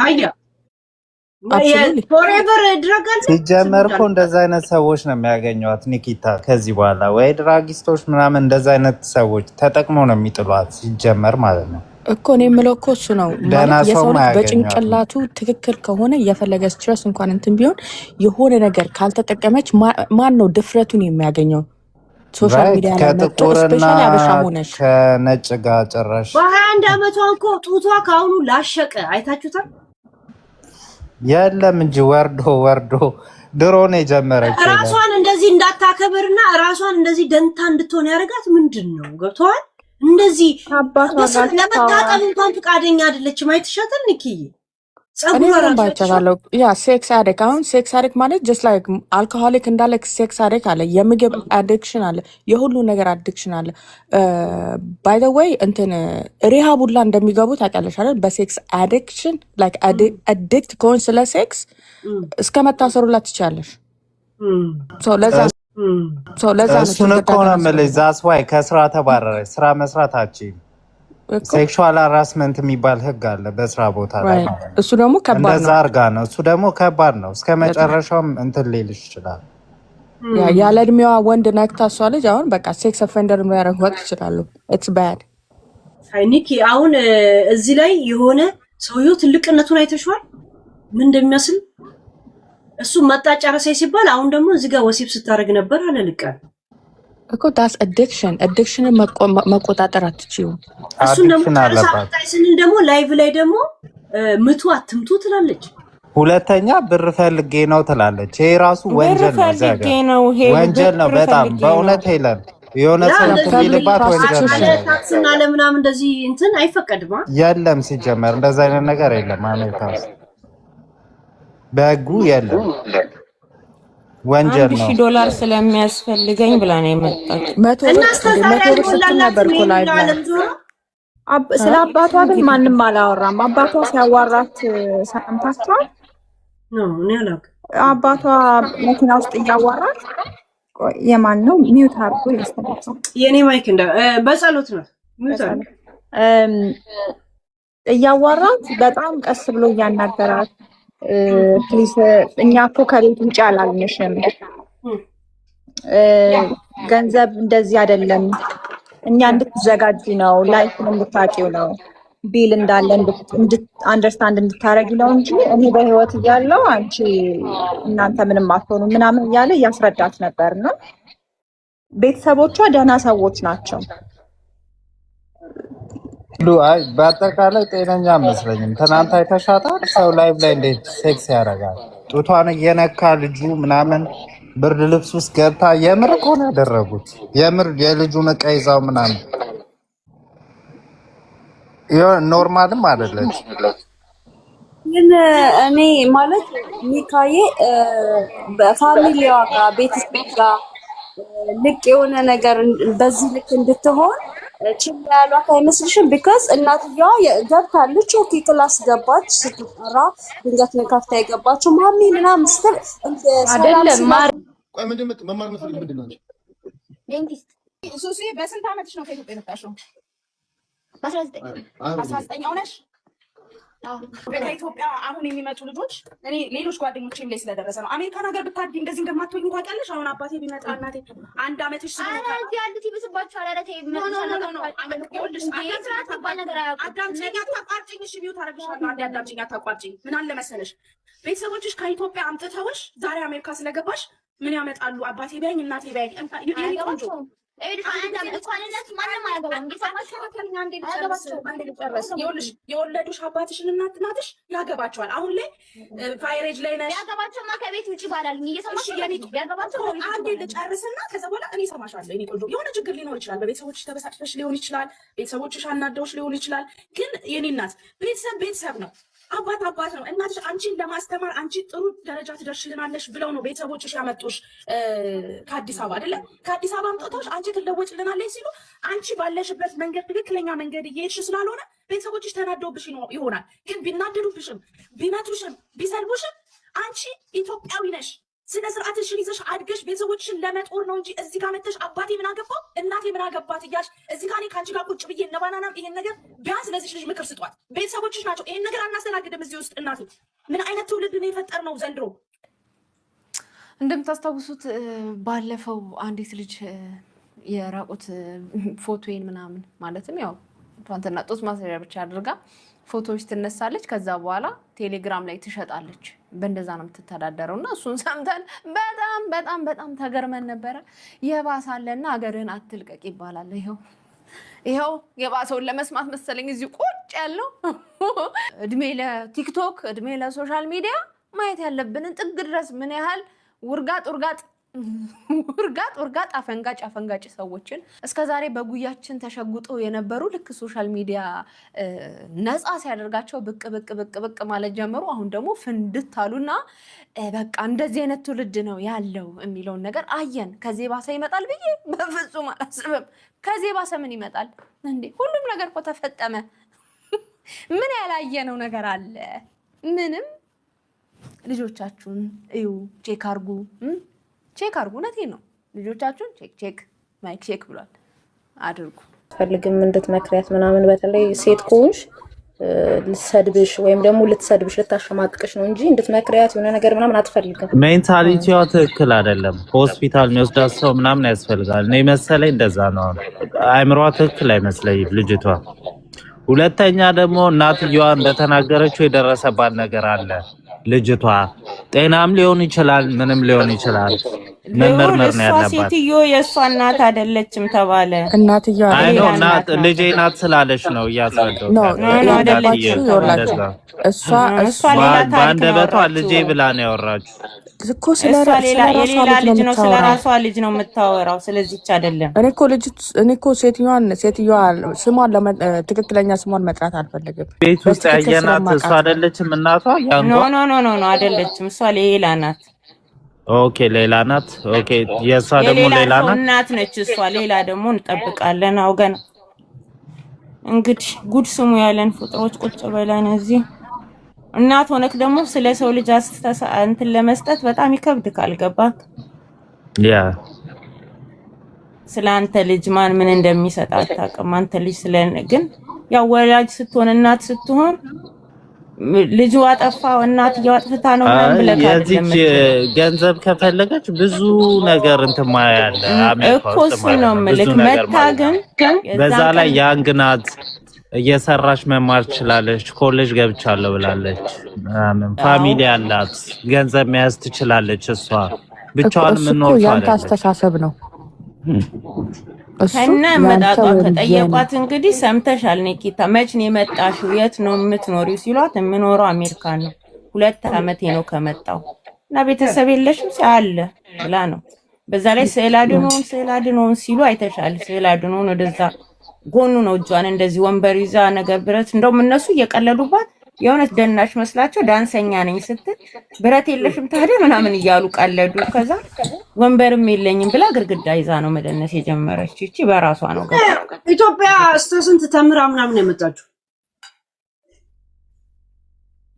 S4: ፎሬቨር ድራግ አለ።
S2: ሲጀመር እኮ እንደዛ አይነት ሰዎች ነው የሚያገኟት ኒኪታ። ከዚህ በኋላ ወይ ድራጊስቶች ምናምን እንደዛ አይነት ሰዎች ተጠቅመው ነው የሚጥሏት ሲጀመር ማለት ነው
S7: እኮ። እኔ የምለው እኮ እሱ ነው ማለት የሰው ልጅ በጭንቅላቱ ትክክል ከሆነ የፈለገ ስትረስ እንኳን እንትን ቢሆን የሆነ ነገር ካልተጠቀመች ማን ነው ድፍረቱን የሚያገኘው? ሶሻል ሚዲያ ላይ
S2: ከጥቁርና ከነጭ ጋር ጭራሽ
S4: በ21 ዓመቷ እኮ ጡቷ ከአሁኑ ላሸቀ አይታችሁታል።
S2: የለም እንጂ ወርዶ ድሮ ነው የጀመረችው።
S4: ራሷን እንደዚህ እንዳታከብርና ራሷን እንደዚህ ደንታ እንድትሆን ያደርጋት ምንድን ነው? ገብቶሃል? እንደዚህ ለመታጠብ እንኳን ፈቃደኛ አይደለችም። አይተሻታል ኒኪዬ?
S7: ያ ሴክስ አዲክት አሁን ሴክስ አዲክት ማለት ጀስት ላይክ አልኮሆሊክ እንዳለ ሴክስ አዲክት አለ፣ የምግብ አዲክሽን አለ፣ የሁሉ ነገር አዲክሽን አለ። ባይ ዘ ዌይ እንትን ሪሃብ ሁላ እንደሚገቡ ታውቂያለሽ አይደል? በሴክስ አዲክሽን ላይክ አዲክት ከሆን ስለ ሴክስ እስከ መታሰሩላ ትችያለሽ። ለዛ
S2: እሱን እኮ ነው የምልሽ። ዛስ ዋይ ከስራ ተባረረች። ስራ መስራት አችል ሴክሹዋል ሃራስመንት የሚባል ህግ አለ በስራ ቦታ ላይ።
S7: እሱ ደግሞ ከባድ ነው።
S2: እንደዛ አርጋ ነው። እሱ ደግሞ ከባድ ነው። እስከ መጨረሻውም እንትን ሊልሽ ይችላል።
S7: ያለ እድሜዋ ወንድ ነክታ እሷ ልጅ አሁን በቃ ሴክስ ኦፌንደር ያደረጓት ይችላሉ። ኢትስ ባድ።
S4: ኒኪ አሁን እዚህ ላይ የሆነ ሰውየው ትልቅነቱን አይተሽዋል ምን እንደሚመስል። እሱ መጣ ጨረሰ ሲባል አሁን ደግሞ እዚህ ጋር ወሲብ ስታደርግ ነበር አለ ልቃል
S7: እኮ ዳስ አዲክሽንን መቆጣጠር አትችይው።
S4: እሱን ደግሞ ስንል ደግሞ ላይቭ ላይ ደግሞ ምቱ አትምቱ ትላለች።
S2: ሁለተኛ ብር ፈልጌ ነው ትላለች። ይሄ ራሱ ወንጀል ነው። ወንጀል ነው በጣም በእውነት ሄለን የሆነ ሰው ይልባት ወንጀል ነው።
S4: ታክስና ለምናምን እንደዚህ እንትን አይፈቀድም።
S2: የለም ሲጀመር እንደዛ አይነት ነገር የለም አሜሪካ ውስጥ በህጉ የለም። ወንጀል ነው።
S6: $1000 ስለሚያስፈልገኝ ብላ ነው የመጣችው።
S8: ስለ አባቷ ግን ማንም አላወራም። አባቷ ሲያዋራት ሰምታችኋል? አባቷ መኪና ውስጥ እያዋራት የማን ነው ሚውት አድርጎ ያስተላልፋል።
S4: የኔ ማይክ እንደ በጸሎት ነው ሚውት
S8: እያዋራት በጣም ቀስ ብሎ እያናገራት ፕሊስ እኛ እኮ ከቤት ውጭ አላልንሽም፣ ገንዘብ እንደዚህ አይደለም፣ እኛ እንድትዘጋጅ ነው፣ ላይፍን እንድታቂው ነው ቢል እንዳለ አንደርስታንድ እንድታረጊ ነው እንጂ እኔ በህይወት እያለው አንቺ እናንተ ምንም አትሆኑ ምናምን እያለ እያስረዳት ነበር። እና ቤተሰቦቿ ደህና ሰዎች ናቸው።
S2: አይ በአጠቃላይ ጤነኛ አይመስለኝም። ትናንት አይተሻታል? ሰው ላይቭ ላይ እንዴት ሴክስ ያደርጋል? ጡቷን እየነካ ልጁ ምናምን ብርድ ልብስ ውስጥ ገብታ የምር እኮ ነው ያደረጉት። የምር የልጁን ዕቃ ይዛው ምናምን ኖርማልም አይደለች።
S3: ግን እኔ ማለት ሚካዬ በፋሚሊዋ ጋር ቤተሰብ ጋር ልቅ የሆነ ነገር በዚህ ልክ እንድትሆን ችላ ያሏት አይመስልሽም? ቢካዝ እናትየዋ ገብታለች። ኦኬ ክላስ ገባች። ስትጠራ ድንገት ነው ከፍታ የገባችው ማሚ ምናምን ስትል
S1: አይደለም ማር
S9: መማር የምትፈልጊው ምንድን ነው?
S1: ዴንቲስት ሱሲ በስንት ዓመትሽ ነው ከኢትዮጵያ የመጣሽው? በ19 ሆነሽ? ከኢትዮጵያ አሁን የሚመጡ ልጆች እኔ ሌሎች ጓደኞቼም ላይ ስለደረሰ ነው። አሜሪካን ሀገር ብታድጊ እንደዚህ እንደማትሆኝ ታውቂያለሽ። አሁን አባቴ ቢመጣ እናቴ አንድ ዓመትሽ ያሉት ይብስባቸዋል። ኧረ ተይ አዳምጪኝ፣ አታቋርጪኝ። እሺ ቢዩ ታደርግሻለሁ። አንዴ አዳምጪኝ፣ አታቋርጪኝ። ምን አለ መሰለሽ ቤተሰቦችሽ ከኢትዮጵያ አምጥተውሽ ዛሬ አሜሪካ ስለገባሽ ምን ያመጣሉ? አባቴ ቢያኝ እናቴ ቢያኝ ቆንጆ የወለዱሽ አባትሽን እናትሽ ያገባቸዋል። አሁን ላይ ቫይሬጅ ላይ ነሽ። ያገባቸውማ ከቤት ውጭ ይባላል። አንዴ ልጨርስና ከዛ በኋላ እኔ እሰማሻለሁ። እኔ ቆንጆ የሆነ ችግር ሊኖር ይችላል። በቤተሰቦችሽ ተበሳጭተሽ ሊሆን ይችላል። ቤተሰቦችሽ አናደውሽ ሊሆን ይችላል። ግን የኔ እናት ቤተሰብ ነው። አባት ነው። እናትሽ አንቺን ለማስተማር አንቺ ጥሩ ደረጃ ትደርሽልናለሽ ብለው ነው ቤተሰቦችሽ ያመጡሽ ከአዲስ አበባ አይደለ? ከአዲስ አበባ አምጥተውሽ አንቺ ትለወጭልናለሽ ሲሉ አንቺ ባለሽበት መንገድ ትክክለኛ መንገድ እየሄድሽ ስላልሆነ ቤተሰቦችሽ ተናደውብሽ ይሆናል። ግን ቢናደዱብሽም ቢመቱሽም ቢሰልቡሽም አንቺ ኢትዮጵያዊ ነሽ። ስነ ስርዓትሽን ይዘሽ አድገሽ ቤተሰቦችሽን ለመጦር ነው እንጂ እዚህ ጋር መተሽ አባቴ ምን አገባው እናቴ ምን አገባት እያልሽ እዚህ ጋር እኔ ከአንቺ ጋር ቁጭ ብዬ ነባናናም ይሄን ነገር ቢያንስ ለዚህ ልጅ ምክር ስጧት። ቤተሰቦችሽ ናቸው። ይሄን ነገር አናስተናግድም እዚህ ውስጥ። እናቴ ምን አይነት ትውልድ ነው የፈጠርነው ዘንድሮ?
S10: እንደምታስታውሱት ባለፈው አንዲት ልጅ የራቁት ፎቶዬን ምናምን ማለትም ያው ቷንትና ጦስ ማስያዣ ብቻ አድርጋ ፎቶዎች ትነሳለች። ከዛ በኋላ ቴሌግራም ላይ ትሸጣለች። በእንደዛ ነው የምትተዳደረው። እና እሱን ሰምተን በጣም ተገርመን ነበረ። የባሳለና ሀገርህን አትልቀቅ ይባላል። ይኸው የባሰውን ለመስማት መሰለኝ እዚህ ቁጭ ያለው። እድሜ ለቲክቶክ፣ እድሜ ለሶሻል ሚዲያ ማየት ያለብንን ጥግ ድረስ ምን ያህል ውርጋጥ አፈንጋጭ ሰዎችን እስከዛሬ በጉያችን ተሸጉጠው የነበሩ ልክ ሶሻል ሚዲያ ነፃ ሲያደርጋቸው ብቅ ማለት ጀመሩ። አሁን ደግሞ ፍንድት አሉና በቃ እንደዚህ አይነት ትውልድ ነው ያለው የሚለውን ነገር አየን። ከዚህ ባሰ ይመጣል ብዬ በፍጹም አላስብም። ከዚህ ባሰ ምን ይመጣል እንዴ? ሁሉም ነገር እኮ ተፈጠመ። ምን ያላየነው ነገር አለ? ምንም። ልጆቻችሁን እዩ፣ ቼክ አርጉ። እውነቴን ነው። ልጆቻችሁን ቼክ ብሏል አድርጉ።
S1: ፈልግም እንድትመክሪያት ምናምን፣ በተለይ ሴት ከሆንሽ ልትሰድብሽ ወይም ደግሞ ልትሰድብሽ ልታሸማቅቅሽ ነው እንጂ እንድትመክሪያት የሆነ ነገር ምናምን አትፈልግም።
S2: ሜንታሊቲዋ ትክክል አይደለም። ሆስፒታል የሚወስዳት ሰው ምናምን ያስፈልጋል። እኔ መሰለኝ እንደዛ ነው። አእምሯ ትክክል አይመስለኝም ልጅቷ። ሁለተኛ ደግሞ እናትየዋ እንደተናገረችው የደረሰባት ነገር አለ። ልጅቷ ጤናም ሊሆን ይችላል፣ ምንም ሊሆን ይችላል። መመርመር ነው ያለባት።
S6: ሴትዮ የእሷ እናት አይደለችም ተባለ።
S7: እናትየዋ
S2: ልጄ ናት ስላለች ነው እያስረዳሁ።
S7: እሷ
S2: በአንደበቷ ልጄ ብላ ነው ያወራችው
S7: እኮ። የሌላ
S6: ልጅ ነው፣ ስለ ራሷ ልጅ ነው የምታወራው። ስለዚህች አይደለም።
S7: እኔ እኮ ሴትዮዋ ስሟን ትክክለኛ ስሟን መጥራት አልፈለግም።
S2: ቤት ውስጥ ያየናት እሷ አይደለችም እናቷ?
S6: ኖ አይደለችም። እሷ ሌላ ናት።
S2: ኦኬ ሌላ ናት። ኦኬ የእሷ ደግሞ ሌላ ናት።
S6: እናት ነች እሷ። ሌላ ደግሞ እንጠብቃለን አውገን። እንግዲህ ጉድ ስሙ ያለን ፍጥሮች ቁጭ ብለን እዚህ እናት ሆነክ ደግሞ ስለ ሰው ልጅ እንትን ለመስጠት በጣም ይከብድ። ካልገባክ
S2: ያ
S6: ስለ አንተ ልጅ ማን ምን እንደሚሰጥ አታውቅም። አንተ ልጅ ግን ያው ወላጅ ስትሆን እናት ስትሆን ልጁ አጠፋ እናትየው አጥፍታ ነው ምናምን ብለህ
S2: የዚች ገንዘብ ከፈለገች ብዙ ነገር እንትን ማያለ
S6: እኮ እሱ ነው የምልህ። መታ ግን
S2: በዛ ላይ ያንግ ናት። እየሰራች መማር ትችላለች። ኮሌጅ ገብቻለሁ ብላለች። ፋሚሊ አላት፣ ገንዘብ መያዝ ትችላለች። እሷ ብቻዋን ምን ነው
S7: ያንተ አስተሳሰብ ነው።
S6: ከነ መጣጣ ከጠየቋት እንግዲህ ሰምተሻል ኒኪታ፣ መች ነው የመጣሽው? የት ነው የምትኖሪው ሲሏት የምኖረው አሜሪካ ነው፣ 2 ዓመቴ ነው ከመጣው እና ቤተሰብ የለሽም ሲያለ ብላ ነው። በዛ ላይ ስዕል አድኖን ሲሉ አይተሻል። ስዕል አድኖን ወደዛ ጎኑ ነው እጇን እንደዚህ ወንበር ይዛ ነገር ብረት እንደውም እነሱ እየቀለዱባት የእውነት ደናሽ መስላቸው ዳንሰኛ ነኝ ስትል ብረት የለሽም ታዲያ ምናምን እያሉ ቀለዱ። ከዛ ወንበርም የለኝም ብላ ግርግዳ ይዛ ነው መደነስ የጀመረች። እቺ በራሷ ነው
S4: ኢትዮጵያ እስከ ስንት ተምራ ምናምን የመጣችው?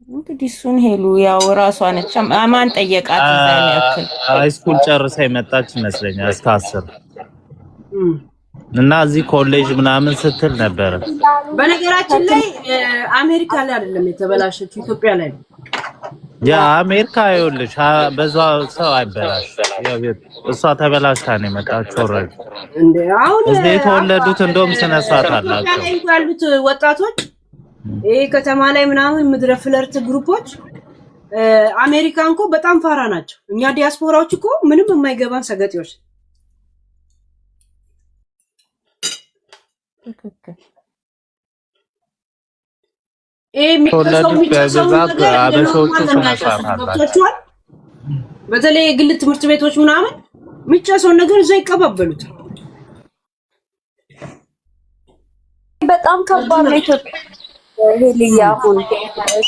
S6: እንግዲህ እሱን ሄሉ ያው ራሷ ነች። ማን ጠየቃት? እዛን ያክል
S2: ሃይስኩል ጨርሳ የመጣች ይመስለኛል እስከ 10 እና እዚህ ኮሌጅ ምናምን ስትል ነበር።
S4: በነገራችን ላይ አሜሪካ ላይ አይደለም የተበላሸችው ኢትዮጵያ ላይ ነው።
S2: ያ አሜሪካ ይኸውልሽ በዛ ሰው አይበላሽ። እሷ ተበላሽታ ነው የመጣችው። ኦሬዲ
S4: እንዴ አሁን
S2: እዚህ የተወለዱት እንደውም ስነ ስርዓት አላቸው
S4: ያሉት ወጣቶች ይሄ ከተማ ላይ ምናምን ምድረ ፍለርት ግሩፖች አሜሪካን እኮ በጣም ፋራ ናቸው። እኛ ዲያስፖራዎች እኮ ምንም የማይገባን ሰገጤዎች። በተለይ የግል ትምህርት ቤቶች ምናምን የሚጨሰውን ነገር እዛ ይቀባበሉት።
S3: በጣም ከባድ ነው ኢትዮጵያ። ሄልያ አሁን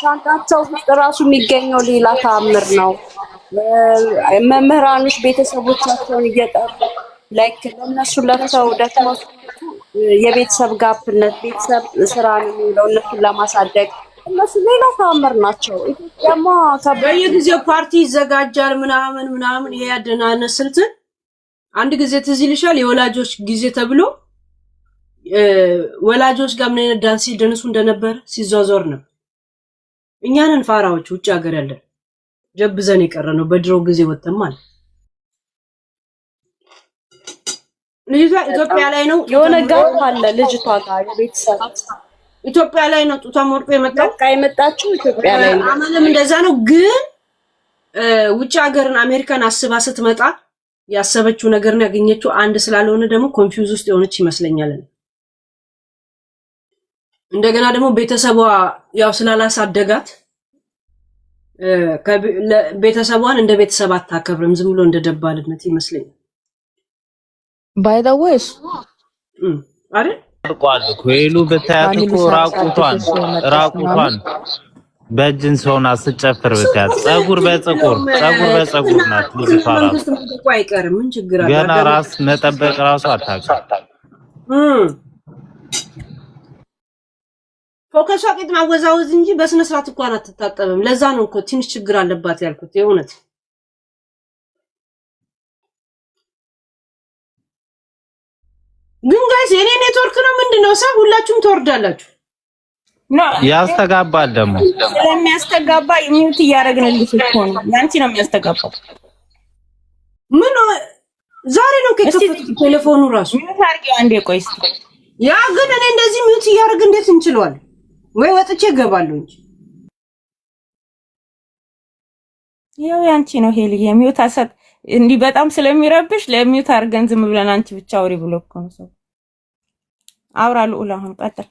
S3: ሻንጣቸው ውስጥ ራሱ የሚገኘው ሌላ ተአምር ነው። መምህራኖች ቤተሰቦቻቸውን እየጠሩ ላይክ ለነሱ ለተው ደክመው የቤተሰብ ጋፕነት ቤተሰብ ስራ ነው የሚለው እነሱን ለማሳደግ እነሱ ሌላ ተአምር ናቸው። ኢትዮጵያማ
S4: በየጊዜው ፓርቲ ይዘጋጃል ምናምን ይሄ ያደናነስ ስልት አንድ ጊዜ ትዝ ይልሻል የወላጆች ጊዜ ተብሎ ወላጆች ጋር ምን አይነት ዳንስ ሲደንሱ እንደነበር ሲዟዟር ነበር። እኛንን ፋራዎች ውጭ ሀገር ያለን ጀብዘን የቀረነው በድሮ ጊዜ ወተን ማለት ልጅቷ ኢትዮጵያ ላይ ነው
S3: የሆነ ጋር አለ ልጅቷ ጋር የቤተሰብ
S4: ኢትዮጵያ ላይ ነው ጡቷ ሞርቆ
S3: የመጣችው ኢትዮጵያ ላይ ነው።
S4: አማንም እንደዛ ነው። ግን ውጭ ሀገርን አሜሪካን አስባ ስትመጣ ያሰበችው ነገር ነው ያገኘችው አንድ ስላልሆነ ደግሞ ኮንፊውዝ ውስጥ የሆነች ይመስለኛል። እንደገና ደግሞ ቤተሰቧ ያው ስላላሳደጋት ቤተሰቧን እንደ ቤተሰብ አታከብርም፣ ዝም ብሎ እንደ ደባልነት ይመስለኛል።
S7: ባይ ዘ ዌይስ
S4: አይደል
S2: አርቋል ኮይሉ በታያት እኮ ራቁቷን በእጅን ሰውን አስጨፍር ብታያት ፀጉር በፀጉር ናት ልጅቷ። ራሱ
S4: አይቀርም ምን ችግር አለ?
S2: ገና ራስ መጠበቅ ራሱ አታውቅም።
S4: ፎከሷ ቂጥ ማወዛወዝ እንጂ በስነ ስርዓት እንኳን አትታጠብም። ለዛ ነው እኮ ትንሽ ችግር አለባት ያልኩት የእውነት። ግን ጋይስ የኔ ኔትወርክ ነው ምንድነው? ሰው ሁላችሁም ትወርዳላችሁ።
S2: ያስተጋባል ደግሞ
S6: ስለሚያስተጋባ ሚውት እያደረግንልሽ እኮ ነው። ያንቺ ነው የሚያስተጋባው።
S4: ምን ዛሬ ነው ከከፈቱ ቴሌፎኑ ራሱ
S6: ሚውት አድርጊው አንዴ። ቆይ እስኪ
S4: ያ ግን እኔ እንደዚህ ሚውት እያደረግ እንዴት እንችላለን? ወይ ወጥቼ እገባለሁ እንጂ
S6: ያው ያንቺ ነው ሄልዬ። ሚውት አሰጥ እንዲህ በጣም ስለሚረብሽ ለሚውት አድርገን ዝም ብለን አንቺ ብቻ አውሪ ብሎ እኮ ነው ሰው። አውራ ልዑል አሁን ቀጥል።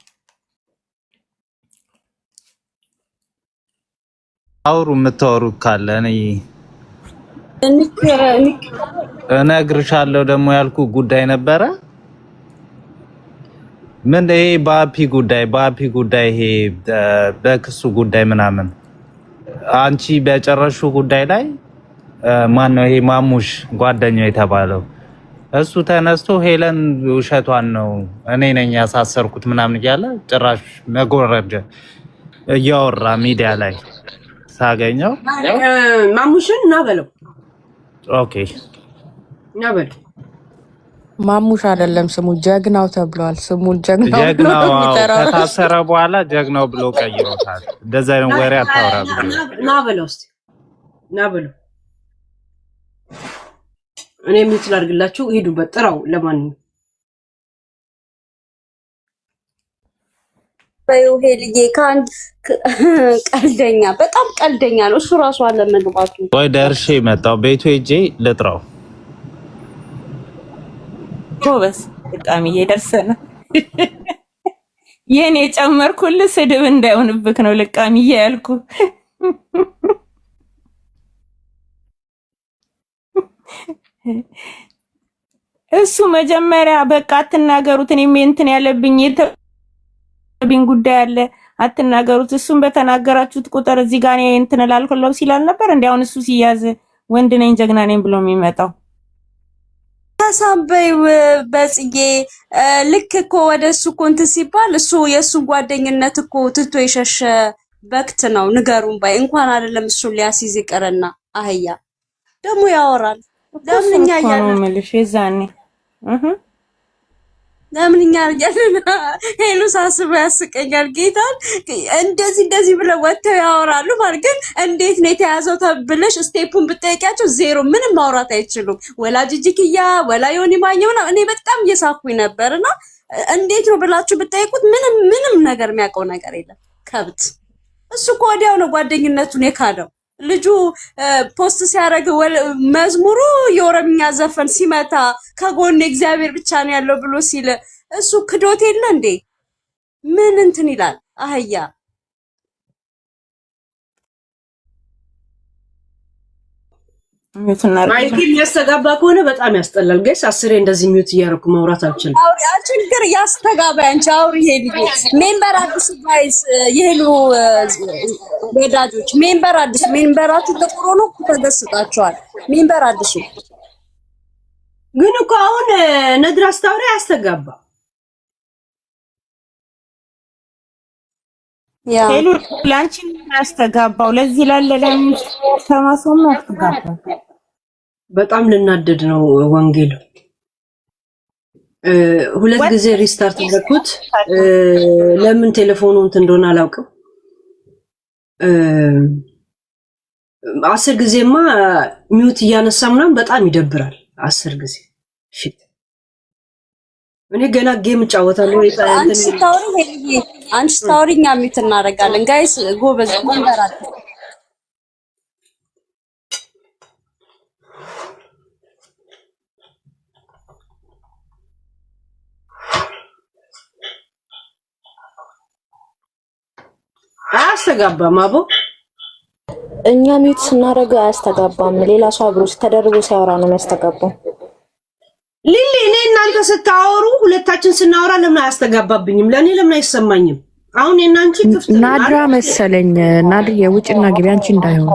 S2: አውሩ የምታወሩ ካለ እነግርሻለሁ። ደግሞ ያልኩ ጉዳይ ነበረ። ምን ይሄ በአፒ ጉዳይ ይሄ በክሱ ጉዳይ ምናምን አንቺ በጨረሹ ጉዳይ ላይ ማን ነው ይሄ ማሙሽ ጓደኛው የተባለው እሱ ተነስቶ ሄለን ውሸቷን ነው እኔ ነኝ ያሳሰርኩት ምናምን እያለ ጭራሽ መጎረድ እያወራ ሚዲያ ላይ ሳገኘው
S4: ማሙሽን እና በለው።
S2: ኦኬ
S4: እና በለው
S7: ማሙሽ አይደለም ስሙ ጀግናው ተብሏል። ስሙ ጀግናው
S2: ከታሰረ በኋላ ጀግናው ብሎ ቀይሮታል። እንደዛ ነው ወሬ አታወራ።
S4: እና በለው እስቲ እና በለው። እኔ ሚውት ላድርግላችሁ፣ ሂዱበት ጥራው። ለማንኛውም
S3: በይው ሄልዬ ከአንድ ቀልደኛ በጣም ቀልደኛ ነው እሱ ራሱ አለ መግባቱ።
S2: ወይ ደርሼ መጣሁ ቤቱ ሄጄ ልጥራው።
S6: ጎበስ በጣም እየደርሰነ የኔ ጨመርኩልህ ስድብ እንዳይሆንብክ ነው ልቃምዬ ያልኩ። እሱ መጀመሪያ በቃ አትናገሩት፣ እኔም እንትን ያለብኝ የተብኝ ጉዳይ አለ አትናገሩት። እሱን በተናገራችሁት ቁጥር እዚህ ጋር እኔ እንትን እላልኩለው ሲላል ነበር። እንዴ አሁን እሱ ሲያዝ ወንድ ነኝ ጀግና ነኝ ብሎ የሚመጣው
S3: ተሳበይ በጽጌ ልክ እኮ ወደሱ እኮ እንትን ሲባል እሱ የእሱን ጓደኝነት እኮ ትቶ የሸሸ በክት ነው። ንገሩን ባይ እንኳን አይደለም እሱን ሊያስይዝ ይቀርና አህያ ደግሞ ያወራል። ለምንኛ ያለው
S6: መልሽ የዛኔ
S3: ለምንኛ ያለና ሄሉ ሳስበው ያስቀኛል። ጌታን እንደዚህ ብለው ወጥተው ያወራሉ ማለት ግን እንዴት ነው የተያዘው ተብለሽ ስቴፑን ብትጠይቂያቸው ዜሮ ምንም ማውራት አይችሉም። ወላጅ ጅክያ ወላ ዮኒ ማኛው ነው። እኔ በጣም እየሳኩኝ ነበርና እንዴት ነው ብላችሁ ብትጠይቁት ምንም ነገር የሚያውቀው ነገር የለም። ከብት እሱ እኮ ወዲያው ነው ጓደኝነቱን የካደው። ልጁ ፖስት ሲያደርግ መዝሙሩ የኦሮምኛ ዘፈን ሲመታ ከጎን እግዚአብሔር ብቻ ነው ያለው ብሎ ሲል እሱ ክዶት የለ እንዴ? ምን እንትን ይላል አህያ።
S4: ማይክ የሚያስተጋባ ከሆነ በጣም ያስጠላል። ጋይስ አስሬ እንደዚህ ሚውት እያደረኩ ማውራት አልችልም።
S3: አውሪ ችግር ያስተጋባ አንቺ አውሪ። ሄልዬ ሜምበር አዲስ ጋይስ የሄሉ ወዳጆች ሜምበራችሁ ጥቁር ሆኖ ተደስታችኋል። ሜምበር አዲስ
S4: ግን እኮ አሁን ነድራ አስታውሪ ያስተጋባ
S6: ሄሉ ላንቺ ያስተጋባው ለዚህ ላለለም ተማሶም ያስተጋባው
S4: በጣም ልናደድ ነው። ወንጌል ሁለት ጊዜ ሪስታርት አደረኩት። ለምን ቴሌፎኑ እንትን እንደሆነ አላውቅም። 10 ጊዜማ ሚውት እያነሳ ምናምን በጣም ይደብራል። 10 ጊዜ ሽት እኔ ገና ጌም እጫወታለሁ።
S3: አንቺ ታውሪ እኛ ሚውት እናደርጋለን። ጋይስ ጎበዝ መንበራት
S4: አያስተጋባም። አቦ
S1: እኛ ሚውት ስናደርገው አያስተጋባም። ሌላ ሰው አብሮ ተደርቦ ሲያወራ ነው የሚያስተጋባው።
S4: ሊሊ እኔ እናንተ ስታወሩ ሁለታችን ስናወራ ለምን አያስተጋባብኝም? ለኔ ለምን አይሰማኝም? አሁን የናንቺ ክፍት
S7: ናድራ መሰለኝ። ናድራ የውጭና ግቢ አንቺ እንዳይሆን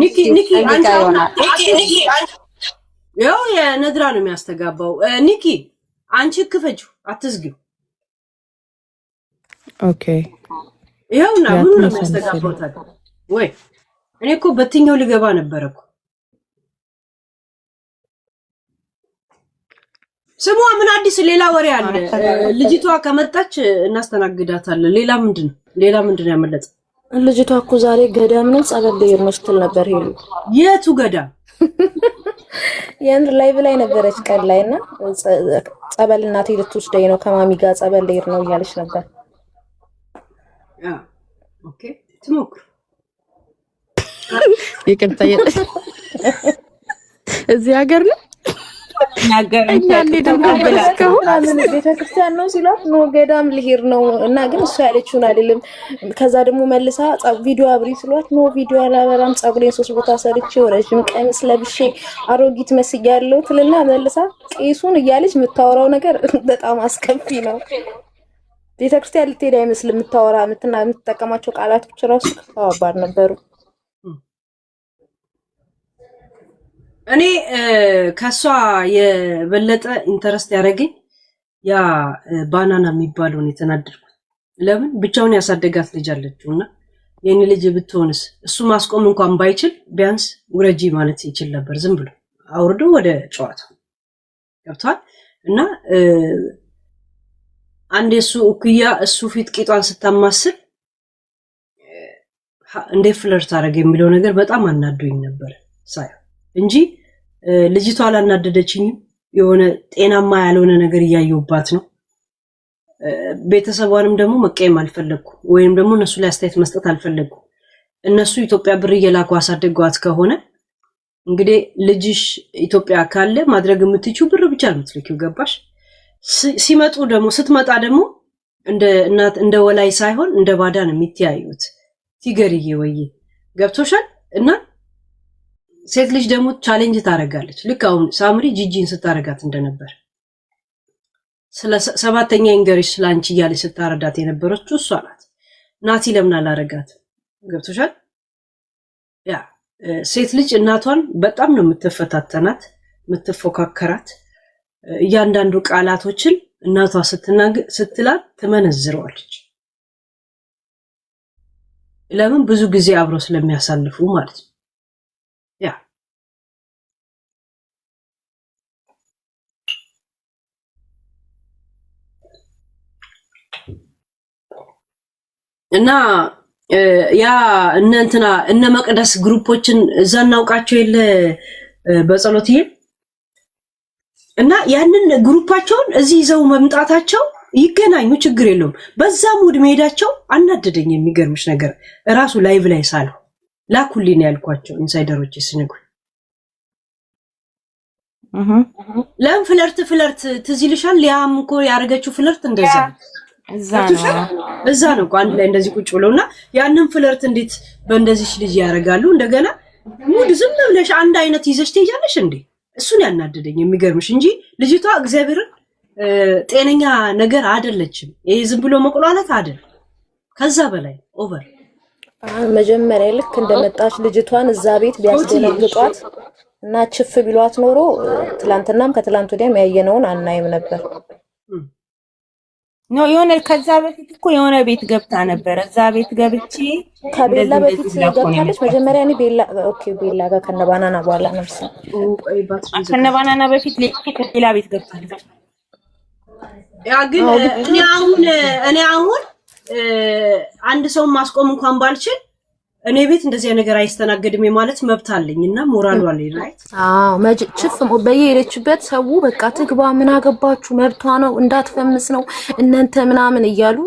S4: ኒኪ ያው የነድራ ነው የሚያስተጋባው። ኒኪ አንቺ ክፈችው አትዝጊው።
S7: ኦኬ
S4: ይኸውና ምን ነው የሚያስተጋባው ታዲያ? ወይ እኔ እኮ በትኛው ልገባ ነበር እኮ። ስሟ ምን አዲስ ሌላ ወሬ አለ? ልጅቷ ከመጣች እናስተናግዳታለን። ሌላ ምንድን ያመለጠ?
S1: ልጅቷ እኮ ዛሬ ገዳም ነው ጸበል ልሄድ ነው ስትል ነበር። ሄሉ
S4: የቱ ገዳም?
S1: የምር ላይቭ ላይ ነበረች ቀን ላይ እና ጸበል እናቴ ልትወስደኝ ነው ከማሚ ጋር ጸበል ልሄድ ነው እያለች ነበር።
S4: ኦኬ ትሞክር።
S7: ይቅርታ እዚህ ሀገር ነው
S1: ቤተክርስቲያን ነው ሲሏት ኖ ገዳም ልሄድ ነው እና ግን እሱ ያለችውን አይደለም። ከዛ ደግሞ መልሳ ቪዲዮ አብሪ ስሏት ኖ ቪዲዮ አላበራም ጸጉሬን 3 ቦታ ሰርቼ ረጅም ቀሚስ ለብሼ አሮጊት መስያለሁ ትልና መልሳ ቄሱን እያለች የምታወራው ነገር በጣም አስከፊ ነው። ቤተክርስቲያን ልትሄድ አይመስልም የምታወራ የምትጠቀማቸው ቃላቶች ራሱ ከባድ ነበሩ።
S4: እኔ ከሷ የበለጠ ኢንተረስት ያደረገኝ ያ ባናና የሚባለውን የተናደድኩት። ለምን ብቻውን ያሳደጋት ልጅ አለችውና የኔ ልጅ ብትሆንስ እሱ ማስቆም እንኳን ባይችል ቢያንስ ውረጂ ማለት ይችል ነበር። ዝም ብሎ አውርዶ ወደ ጨዋታው ገብቷል። እና አንዴ እሱ እኩያ እሱ ፊት ቂጧን ስታማስል እንደ ፍለርት አደረገ የሚለው ነገር በጣም አናዶኝ ነበር ሳይ እንጂ ልጅቷ አላናደደችኝም። የሆነ ጤናማ ያልሆነ ነገር እያየሁባት ነው። ቤተሰቧንም ደግሞ መቀየም አልፈለኩ ወይም ደግሞ እነሱ ላይ አስተያየት መስጠት አልፈለኩ። እነሱ ኢትዮጵያ ብር እየላኩ አሳድገዋት ከሆነ እንግዲህ ልጅሽ ኢትዮጵያ ካለ ማድረግ የምትችው ብር ብቻ ነው የምትልኪው። ገባሽ? ሲመጡ ደግሞ ስትመጣ ደግሞ እንደ እናት እንደ ወላይ ሳይሆን እንደ ባዳ ነው የሚተያዩት። ትገርዬ ወይ ገብቶሻል? እና ሴት ልጅ ደግሞ ቻሌንጅ ታረጋለች። ልክ አሁን ሳምሪ ጂጂን ስታረጋት እንደነበር ስለ ሰባተኛ እንገሪሽ ስላንቺ እያለች ስታረዳት የነበረችው እሷ ናት። ናቲ ለምን አላረጋት? ገብቶሻል? ያ ሴት ልጅ እናቷን በጣም ነው የምትፈታተናት፣ የምትፎካከራት። እያንዳንዱ ቃላቶችን እናቷ ስትላት ትመነዝረዋለች። ለምን? ብዙ ጊዜ አብረው ስለሚያሳልፉ ማለት ነው። ያ እና ያ እነ መቅደስ ግሩፖችን እዛ እናውቃቸው የለ በጸሎትዬ እና ያንን ግሩፓቸውን እዚህ ይዘው መምጣታቸው ይገናኙ ችግር የለውም። በዛ ሙድ መሄዳቸው አናደደኝ። የሚገርምሽ ነገር እራሱ ላይቭ ላይ ሳለው ላኩልኝ ያልኳቸው ኢንሳይደሮች ሲነግሩ ለምን ፍለርት ትዝ ይልሻል? ሊያም እኮ ያረገችው ፍለርት እንደዛ እዛ ነው አንድ ላይ እንደዚህ ቁጭ ብለውና ያንን ፍለርት እንዴት በእንደዚህ ልጅ ያረጋሉ? እንደገና ሙድ ዝም ብለሽ አንድ አይነት ይዘሽ ትሄጃለሽ እንዴ? እሱን ያናደደኝ የሚገርምሽ እንጂ ልጅቷ እግዚአብሔርን ጤነኛ ነገር አይደለችም። ይሄ ዝም ብሎ መቆላላት አይደል፣ ከዛ በላይ ኦቨር።
S1: መጀመሪያ ልክ እንደመጣች ልጅቷን እዛ ቤት ቢያስደነግጧት እና ችፍ ቢሏት ኖሮ ትላንትናም ከትላንት ወዲያም ያየነውን አናይም ነበር።
S6: ነው የሆነ ከዛ በፊት እኮ የሆነ ቤት ገብታ ነበር። እዛ ቤት ገብቼ
S1: ከቤላ በፊት ገብታለች። መጀመሪያ እኔ ቤላ ጋር ከነባናና በኋላ ነው
S6: ከነባናና በፊት ሌላ ቤት ገብታለች።
S4: ያ ግን እኔ አሁን አንድ ሰው ማስቆም እንኳን ባልችል እኔ ቤት እንደዚህ ነገር አይስተናገድም ማለት መብት አለኝና ሞራሉ አለኝ። ራይት?
S1: አዎ ችፍ በየሄደችበት ሰው በቃ ትግባ፣ ምን አገባችሁ፣ መብቷ ነው፣ እንዳትፈምስ ነው እናንተ ምናምን እያሉ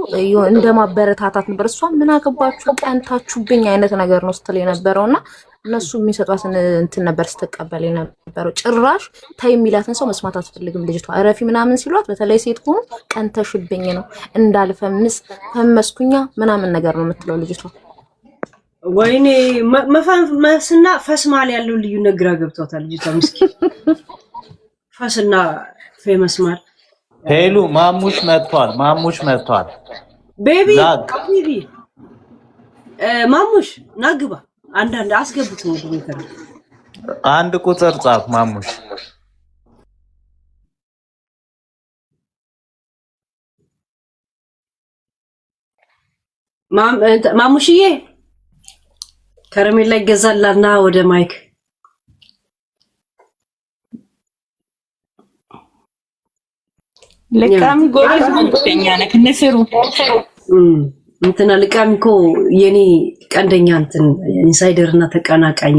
S1: እንደማበረታታት ነበር። እሷ ምን አገባችሁ፣ ቀንታችሁብኝ አይነት ነገር ነው ስትል የነበረውና እነሱ የሚሰጧትን እንትን ነበር ስትቀበል የነበረው። ጭራሽ ታይ የሚላትን ሰው መስማት አትፈልግም ልጅቷ። እረፊ ምናምን ሲሏት በተለይ ሴት ሆኖ ቀንተሽብኝ ነው እንዳልፈምስ ፈመስኩኛ ምናምን ነገር ነው የምትለው ልጅቷ።
S4: ወይኔ መፈመስና ፈስ ማል ያለው ልዩነት ግራ ገብቷታል ልጅቷ ምስኪን። ፈስና ፌመስ ማል
S2: ሄሉ ማሙሽ መጥቷል። ቤቢ
S4: ማሙሽ ናግባ አንዳንድ አስገብት ነው ድምከር
S2: አንድ ቁጥር ጻፍ ማሙሽ።
S4: ማሙሽዬ ከረሜላ ይገዛላና ወደ ማይክ
S6: ልቃም ጎበዝ ጉንተኛ ነክ ነስሩ
S4: እንትና ልቃም እኮ የኔ ቀንደኛ እንትን ኢንሳይደር እና ተቀናቃኝ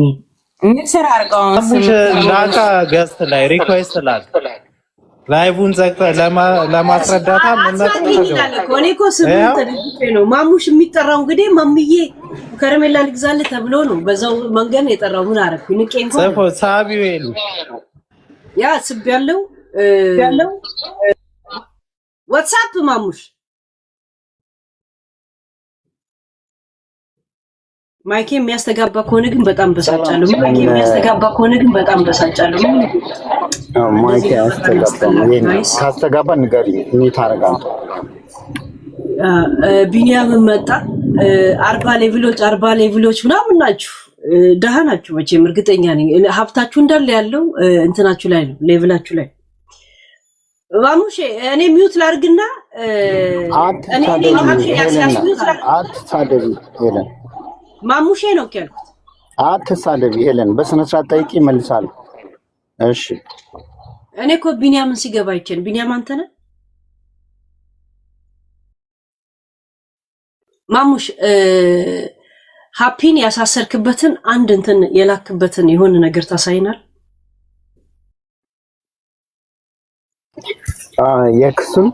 S6: ንስር አርጋው
S2: ላካ ገስት ላይ ሪኩዌስት ላይቭን ዘግታ ለማስረዳታ
S4: እኔ እኮ ስሙን ተደግፌ ነው ማሙሽ የሚጠራው። እንግዲህ ማምዬ ከረሜላ ልግዛልህ ተብሎ ነው በዛው መንገድ ነው የጠራው። ምን አረኩ? ንቄ እንኳን
S2: ጽፎ ሳቢው ሄሉ
S4: ያ ስብ ያለው ዋትስአፕ ማሙሽ ማይኬ የሚያስተጋባ ከሆነ ግን በጣም በሳጫለሁ።
S11: ማይኬ ካስተጋባ ንገሪኝ፣ እኔ ታረጋለሁ።
S4: ቢኒያም መጣ። 40 ሌቭሎች ምናምን ናችሁ፣ ደሃ ናችሁ መቼም እርግጠኛ ነኝ። ሀብታችሁ እንዳለ ያለው እንትናችሁ ላይ ነው፣ ሌቭላችሁ ላይ። ማሙሼ እኔ ሚውት ላርግና
S11: አትሳደቢ ሄለን።
S4: ማሙሼ ነው ያልኩት።
S11: አትሳደቢ ሄለን፣ በስነ ስርዓት ጠይቂ እመልሳለሁ። እሺ
S4: እኔ እኮ ቢኒያምን ሲገባ አይቼን። ቢኒያም አንተ ነህ ማሙሽ? ሃፒን ያሳሰርክበትን አንድ እንትን የላክበትን የሆነ ነገር ታሳይናል?
S11: የክሱን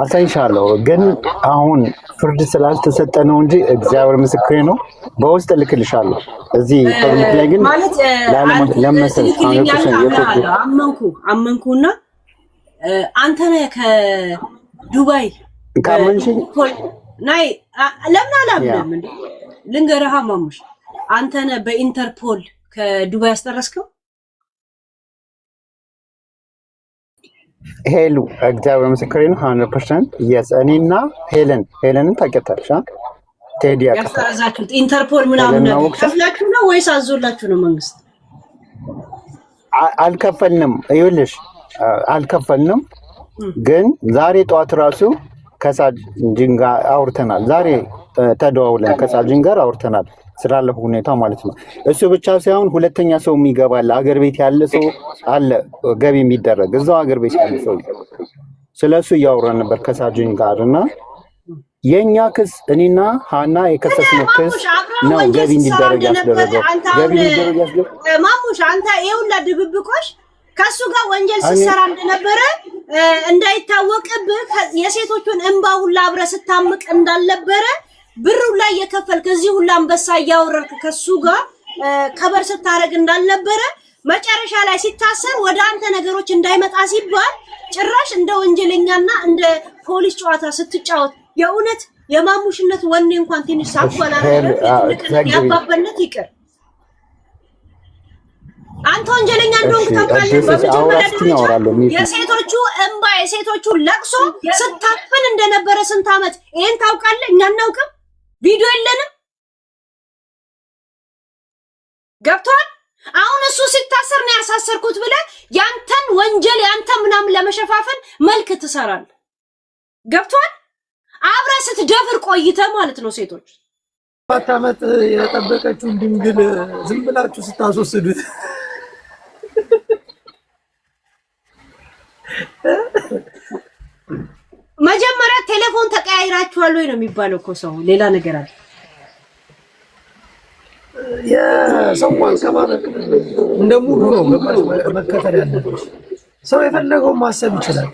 S11: አሳይሻለሁ፣ ግን አሁን ፍርድ ስላልተሰጠ ነው እንጂ እግዚአብሔር ምስክሬ ነው። በውስጥ ልክልሻለሁ። እዚህ ፐብሊክ ላይ ግን
S4: ማለት
S11: ለመሰል
S4: አመንኩና አንተ ነህ ከዱባይ
S11: ካመንሽኝ
S4: ናይ ለምን አላምንም እንዴ? ልንገርህ ማሙሽ፣ አንተ ነህ በኢንተርፖል ከዱባይ ያስጠረስከው?
S11: ሄሉ እግዚአብሔር ምስክሬ ነው። 100% የስ እኔና ሄለንን ታውቂያታለሽ? ቴዲ
S4: ያስጠረዛችሁት ኢንተርፖል ምናምን ከፍላችሁ ነው ወይስ አዞላችሁ ነው መንግስት?
S11: አልከፈልንም። ይኸውልሽ አልከፈልንም፣ ግን ዛሬ ጠዋት ራሱ ከሳጅን ጋር አውርተናል። ዛሬ ተደዋውለን ከሳጅን ጋር አውርተናል ስላለፈ ሁኔታ ማለት ነው። እሱ ብቻ ሳይሆን ሁለተኛ ሰው የሚገባል አገር ቤት ያለ ሰው አለ፣ ገቢ የሚደረግ እዛው አገር ቤት ያለ ሰው። ስለሱ እያወራን ነበር ከሳጅን ጋር እና የኛ ክስ እኔና ሃና የከሰስነው ክስ ነው ገቢ እንዲደረግ ያስደረገው። ገቢ እንዲደረግ ያስደረገው
S4: ማሙሽ አንተ ይኸውልህ ድብብቆሽ ከሱ ጋር ወንጀል ሲሰራ እንደነበረ እንዳይታወቅብህ የሴቶቹን እንባ ሁላ አብረህ ስታምቅ እንዳልነበረ ብሩ ላይ የከፈልክ እዚህ ሁላ አንበሳ እያወረድክ ከሱ ጋር ከበር ስታረግ እንዳልነበረ መጨረሻ ላይ ሲታሰር ወደ አንተ ነገሮች እንዳይመጣ ሲባል ጭራሽ እንደ ወንጀለኛና እንደ ፖሊስ ጨዋታ ስትጫወት የእውነት የማሙሽነት ወኔ እንኳን ትንሽ ሳቋላ ያባበነት ይቅር። አንተ ወንጀለኛ እንደሆንክ ታውቃለህ። የሴቶቹ እንባ የሴቶቹ ለቅሶ ስታፍን እንደነበረ ስንት ዓመት ይሄን ታውቃለህ? እኛ እናውቅም። ቪዲዮ የለንም። ገብቷል። አሁን እሱ ሲታሰር ነው ያሳሰርኩት ብለህ ያንተን ወንጀል ያንተ ምናምን ለመሸፋፈን መልክ ትሰራለህ። ገብቷል። አብረህ ስትደፍር ቆይተህ ማለት ነው። ሴቶች
S12: 7 ዓመት የጠበቀችውን ድንግል ዝም ብላችሁ ስታስወስዱት
S4: መጀመሪያ ቴሌፎን ተቀያይራችኋል ወይ ነው የሚባለው እኮ ሰው ሌላ ነገር አለ።
S12: የሰው አንከባለቅ እንደሙሉ ነው መከተል ያለብሽ። ሰው የፈለገው ማሰብ ይችላል።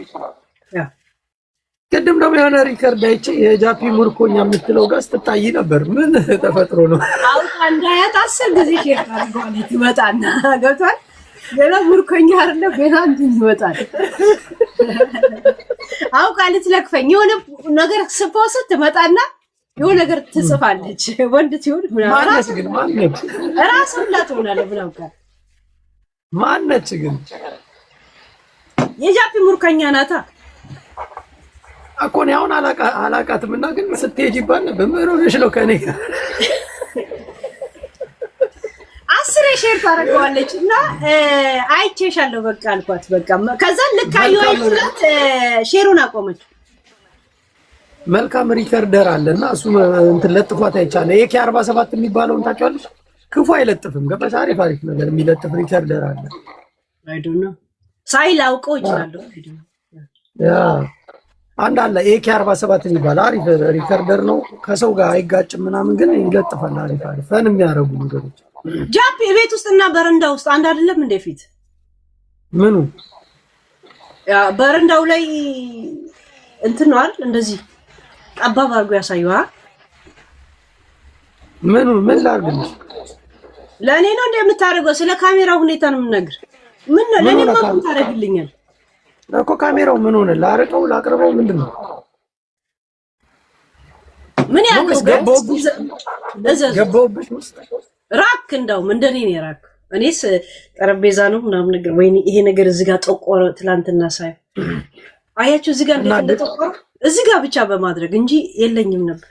S12: ቅድም ደግሞ የሆነ ሪከርድ አይቼ የጃፒ ሙርኮኛ የምትለው ጋር ስትታይ ነበር። ምን ተፈጥሮ ነው?
S4: አውቃ እንዳያት 10 ጊዜ ሼር አድርጓል። ይመጣና ገብቷል። ገና ሙርኮኛ አይደለም ገና እንትን ይመጣል። አውቃ ልትለክፈኝ የሆነ ነገር ስፖስት ትመጣና የሆነ ነገር ትጽፋለች። ወንድ ሲሆን
S12: ማነች ግን ማነች?
S4: ራስን ላትሆናለህ ብለው ጋር
S12: ማነች ግን?
S4: የጃፒ ሙርኮኛ ናታ
S12: እኮ ነው። አሁን አላቃትም እና ግን ስትሄጂ ይባል በምሮሽ ነው ከኔ
S4: 10 ሼር ታደርገዋለች እና አይቼሻለሁ በቃ አልኳት። በቃ ከዛ ልክ አይወይላት ሼሩን አቆመች።
S12: መልካም ሪከርደር አለና እሱ እንትን ለጥፏት አይቻለ። የኬ 47 የሚባለውን ታውቂዋለሽ? ክፉ አይለጥፍም። ገባሽ? አሪፍ ነገር የሚለጥፍ ሪከርደር አለ።
S4: አይ ዶንት ኖ ሳይላውቀው ይችላል።
S12: ያ አንድ አለ ኤኬ 47 የሚባል አሪፍ ሪከርደር ነው። ከሰው ጋር አይጋጭም ምናምን ግን ይለጥፋል። አሪፍ ፈን የሚያደርጉ ነገሮች።
S4: ጃፒ ቤት ውስጥና በረንዳ ውስጥ አንድ አይደለም እንደ ፊት
S12: ምኑ
S4: ያ በረንዳው ላይ እንትን ነው አይደል? እንደዚህ ጠባብ አድርጎ ያሳየዋ።
S12: ምኑ ምን ላድርግልሽ?
S4: ለእኔ ነው እንደምታደርገው። ስለ ካሜራ ሁኔታ ነው የምነግርህ። ምን ነው ለኔ ምን ታደርግልኛል
S12: እኮ? ካሜራው ምን ሆነ? ላርቀው ላቅርበው? ምንድነው? ምን ያለው ገባውብሽ ውስጥ
S4: ራክ እንደውም እንደኔ ነው ራክ። እኔስ ጠረጴዛ ነው ምናምን ነገር ወይኔ ይሄ ነገር እዚህ ጋር ጠቆረ። ትላንትና ሳይ አያችሁ እዚህ ጋር እንደተጠቆረ እዚህ ጋር ብቻ በማድረግ እንጂ የለኝም ነበር።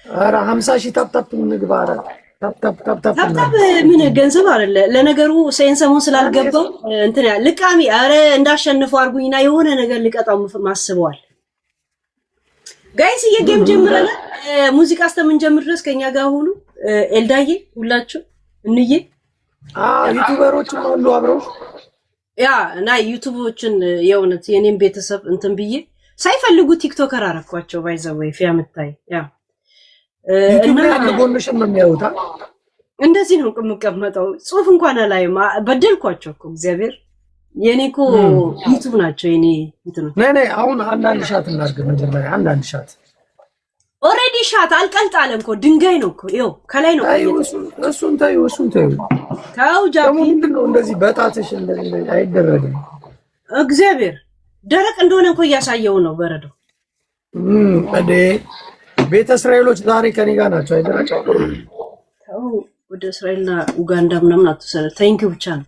S12: ኧረ 50,000 ታፕታፕ ንግባ። ኧረ ታፕታፕ
S4: ምን ገንዘብ አይደለ ለነገሩ። ሰሞን ስላልገባው እንትን ያ ልቃሚ አረ እንዳሸንፈው አርጉኝና የሆነ ነገር ልቀጣው ማስበዋል። ጋይስ የጌም ጀምረናል። ሙዚቃ እስከምንጀምር ድረስ ከኛ ጋር ሆኑ። ኤልዳዬ ሁላችሁ እንዬ
S12: ዩቲዩበሮችም አሉ አብረው
S4: ያ እና ዩቲዩቦችን የእውነት የኔም ቤተሰብ እንትን ብዬ ሳይፈልጉ ቲክቶከር አረኳቸው። ባይዘው ፊያምታይ ያ
S12: እና ጎንሽን ነው የሚያዩታ።
S4: እንደዚህ ነው የምቀመጠው። ጽሁፍ እንኳን አላይም። በደልኳቸው እኮ እግዚአብሔር የኔኮ ዩቲዩብ ናቸው የኔ እንትኑ
S12: ነይ አሁን አንዳንድ ሻት እናድርግ መጀመሪያ አንዳንድ ሻት
S4: ኦሬዲ ሻት አልቀልጣለም እኮ ድንጋይ ነው እኮ ይኸው ከላይ ነው
S12: እሱን ታዩ
S4: ታው ጃፒ
S12: ምንድነው እንደዚህ በጣትሽ እንደዚህ አይደረግም
S4: እግዚአብሔር ደረቅ እንደሆነ እኮ እያሳየው ነው በረዶ
S12: አዴ ቤተ እስራኤሎች ዛሬ ከኔ ጋር ናቸው አይደረጫው
S4: ታው ወደ እስራኤልና ኡጋንዳ ምናምን አትሰለ ታንኪ ብቻ ነው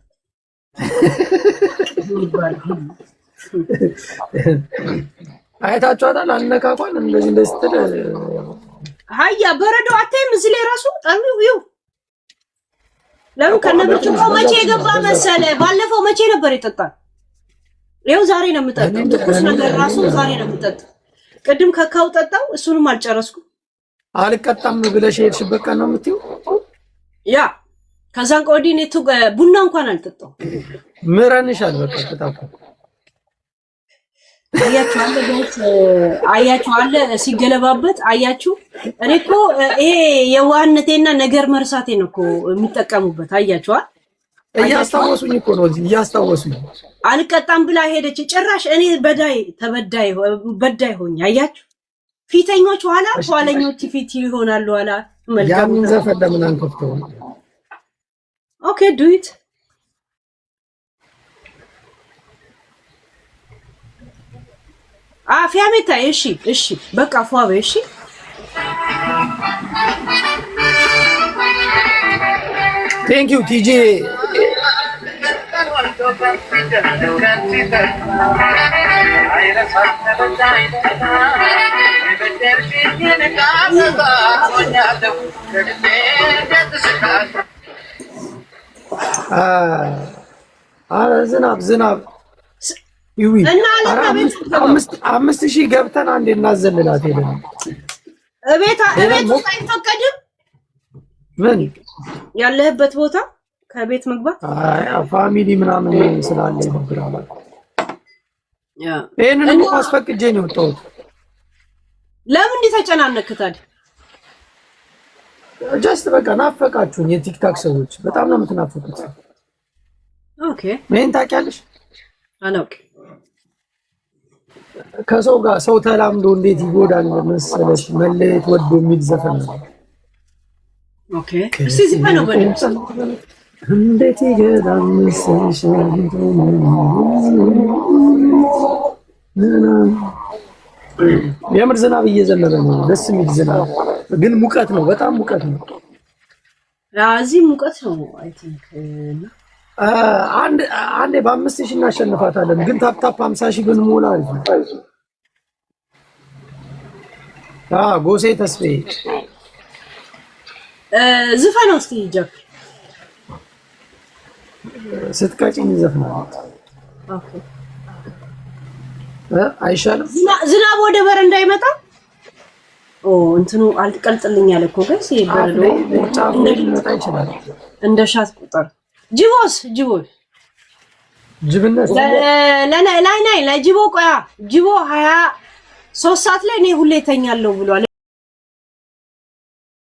S12: አይታችኋታል አነካኳን እንደዚህ ስትል
S4: ሃያ በረዶ አታይም እዚህ ላይ ራሱ ጣሚው ይው ለምን ከነበርኩ መቼ የገባ መሰለ ባለፈው መቼ ነበር የጠጣው ይው ዛሬ ነው የምጠጣው ትኩስ ነገር ራሱ ዛሬ ነው የምጠጣው ቅድም ከካው ጠጣው እሱንም አልጨረስኩም
S12: አልቀጣም ብለሽ ሄድሽበት ቀን ነው የምትይው
S4: ያ ከዛን ኮኦርዲኔቱ ቡና እንኳን አልጠጣው
S12: ምረንሻል በቃ ተጣጣ
S4: አያችሁ አለ ሲገለባበት አያችሁ እኔ እኮ ይሄ የዋህነቴና ነገር መርሳቴ ነው እኮ የሚጠቀሙበት አያችሁ
S12: እያስታወሱኝ እኮ ነው እዚህ እያስታወሱኝ
S4: አልቀጣም ብላ ሄደች ጭራሽ እኔ በዳይ ሆኝ አያችሁ ፊተኞች ኋለኞች ፊት ይሆናሉ አላ መልካም
S12: ያንን ዘፈን ለምን አንከፍተው
S4: ኦኬ ዱ ኢት ፊያሜታ እሺ በቃ ፏበ እሺ
S12: ቴንክ ዩ ቲጂ ዝናብ ይዊ
S4: እና
S12: 5000 ገብተን አንዴ እናዘልላት ሄደን
S4: እቤት ውስጥ አይፈቀድም
S12: ምን
S4: ያለህበት ቦታ ከቤት መግባት
S12: ፋሚሊ ምናምን ስላለ ይብራል ይሄንን አስፈቅጄ ነው የወጣሁት
S4: ለምን እንዲተጨናነክ ታዲያ
S12: ጀስት በቃ ናፈቃችሁኝ የቲክታክ ሰዎች በጣም ነው የምትናፍቁት
S4: ኦኬ
S12: ምን ታውቂያለሽ
S4: አላውቅም
S12: ከሰው ጋር ሰው ተላምዶ እንዴት ይጎዳል መሰለሽ መለየት ወዶ የሚል ዘፈን ነው
S4: ኦኬ እስቲ ዘፈን ነው በደምብ
S12: እንዴት ይገዳል መሰለሽ የምር ዝናብ እየዘነበ ነው ደስ የሚል ዝናብ ግን ሙቀት ነው በጣም ሙቀት ነው
S4: እዚህ ሙቀት ነው አይ ቲንክ
S12: አንዴ በ5000 እናሸንፋታለን ግን ታፕታፕ 50000 ብንሞላ አሪፍ ነው ጎሴ ተስፌ
S4: ዝፈነው እስቲ ጀክ
S12: ስትቀጭኝ ዘፈናል
S4: ኦኬ
S12: አይሻልም
S4: ዝናብ ወደ በረንዳ ይመጣ እንትኑ አልቀልጥልኝ ያለ እኮ ጋይስ ይበረዶ
S12: ጫፍ ላይ ሊመጣ ይችላል
S4: እንደ ሻት ቁጥር ጅቦስ
S12: ጅብነት
S4: ለጅቦ ቆያ ጅቦ 23 ሰዓት ላይ እኔ ሁሌ ተኛለሁ ብሏል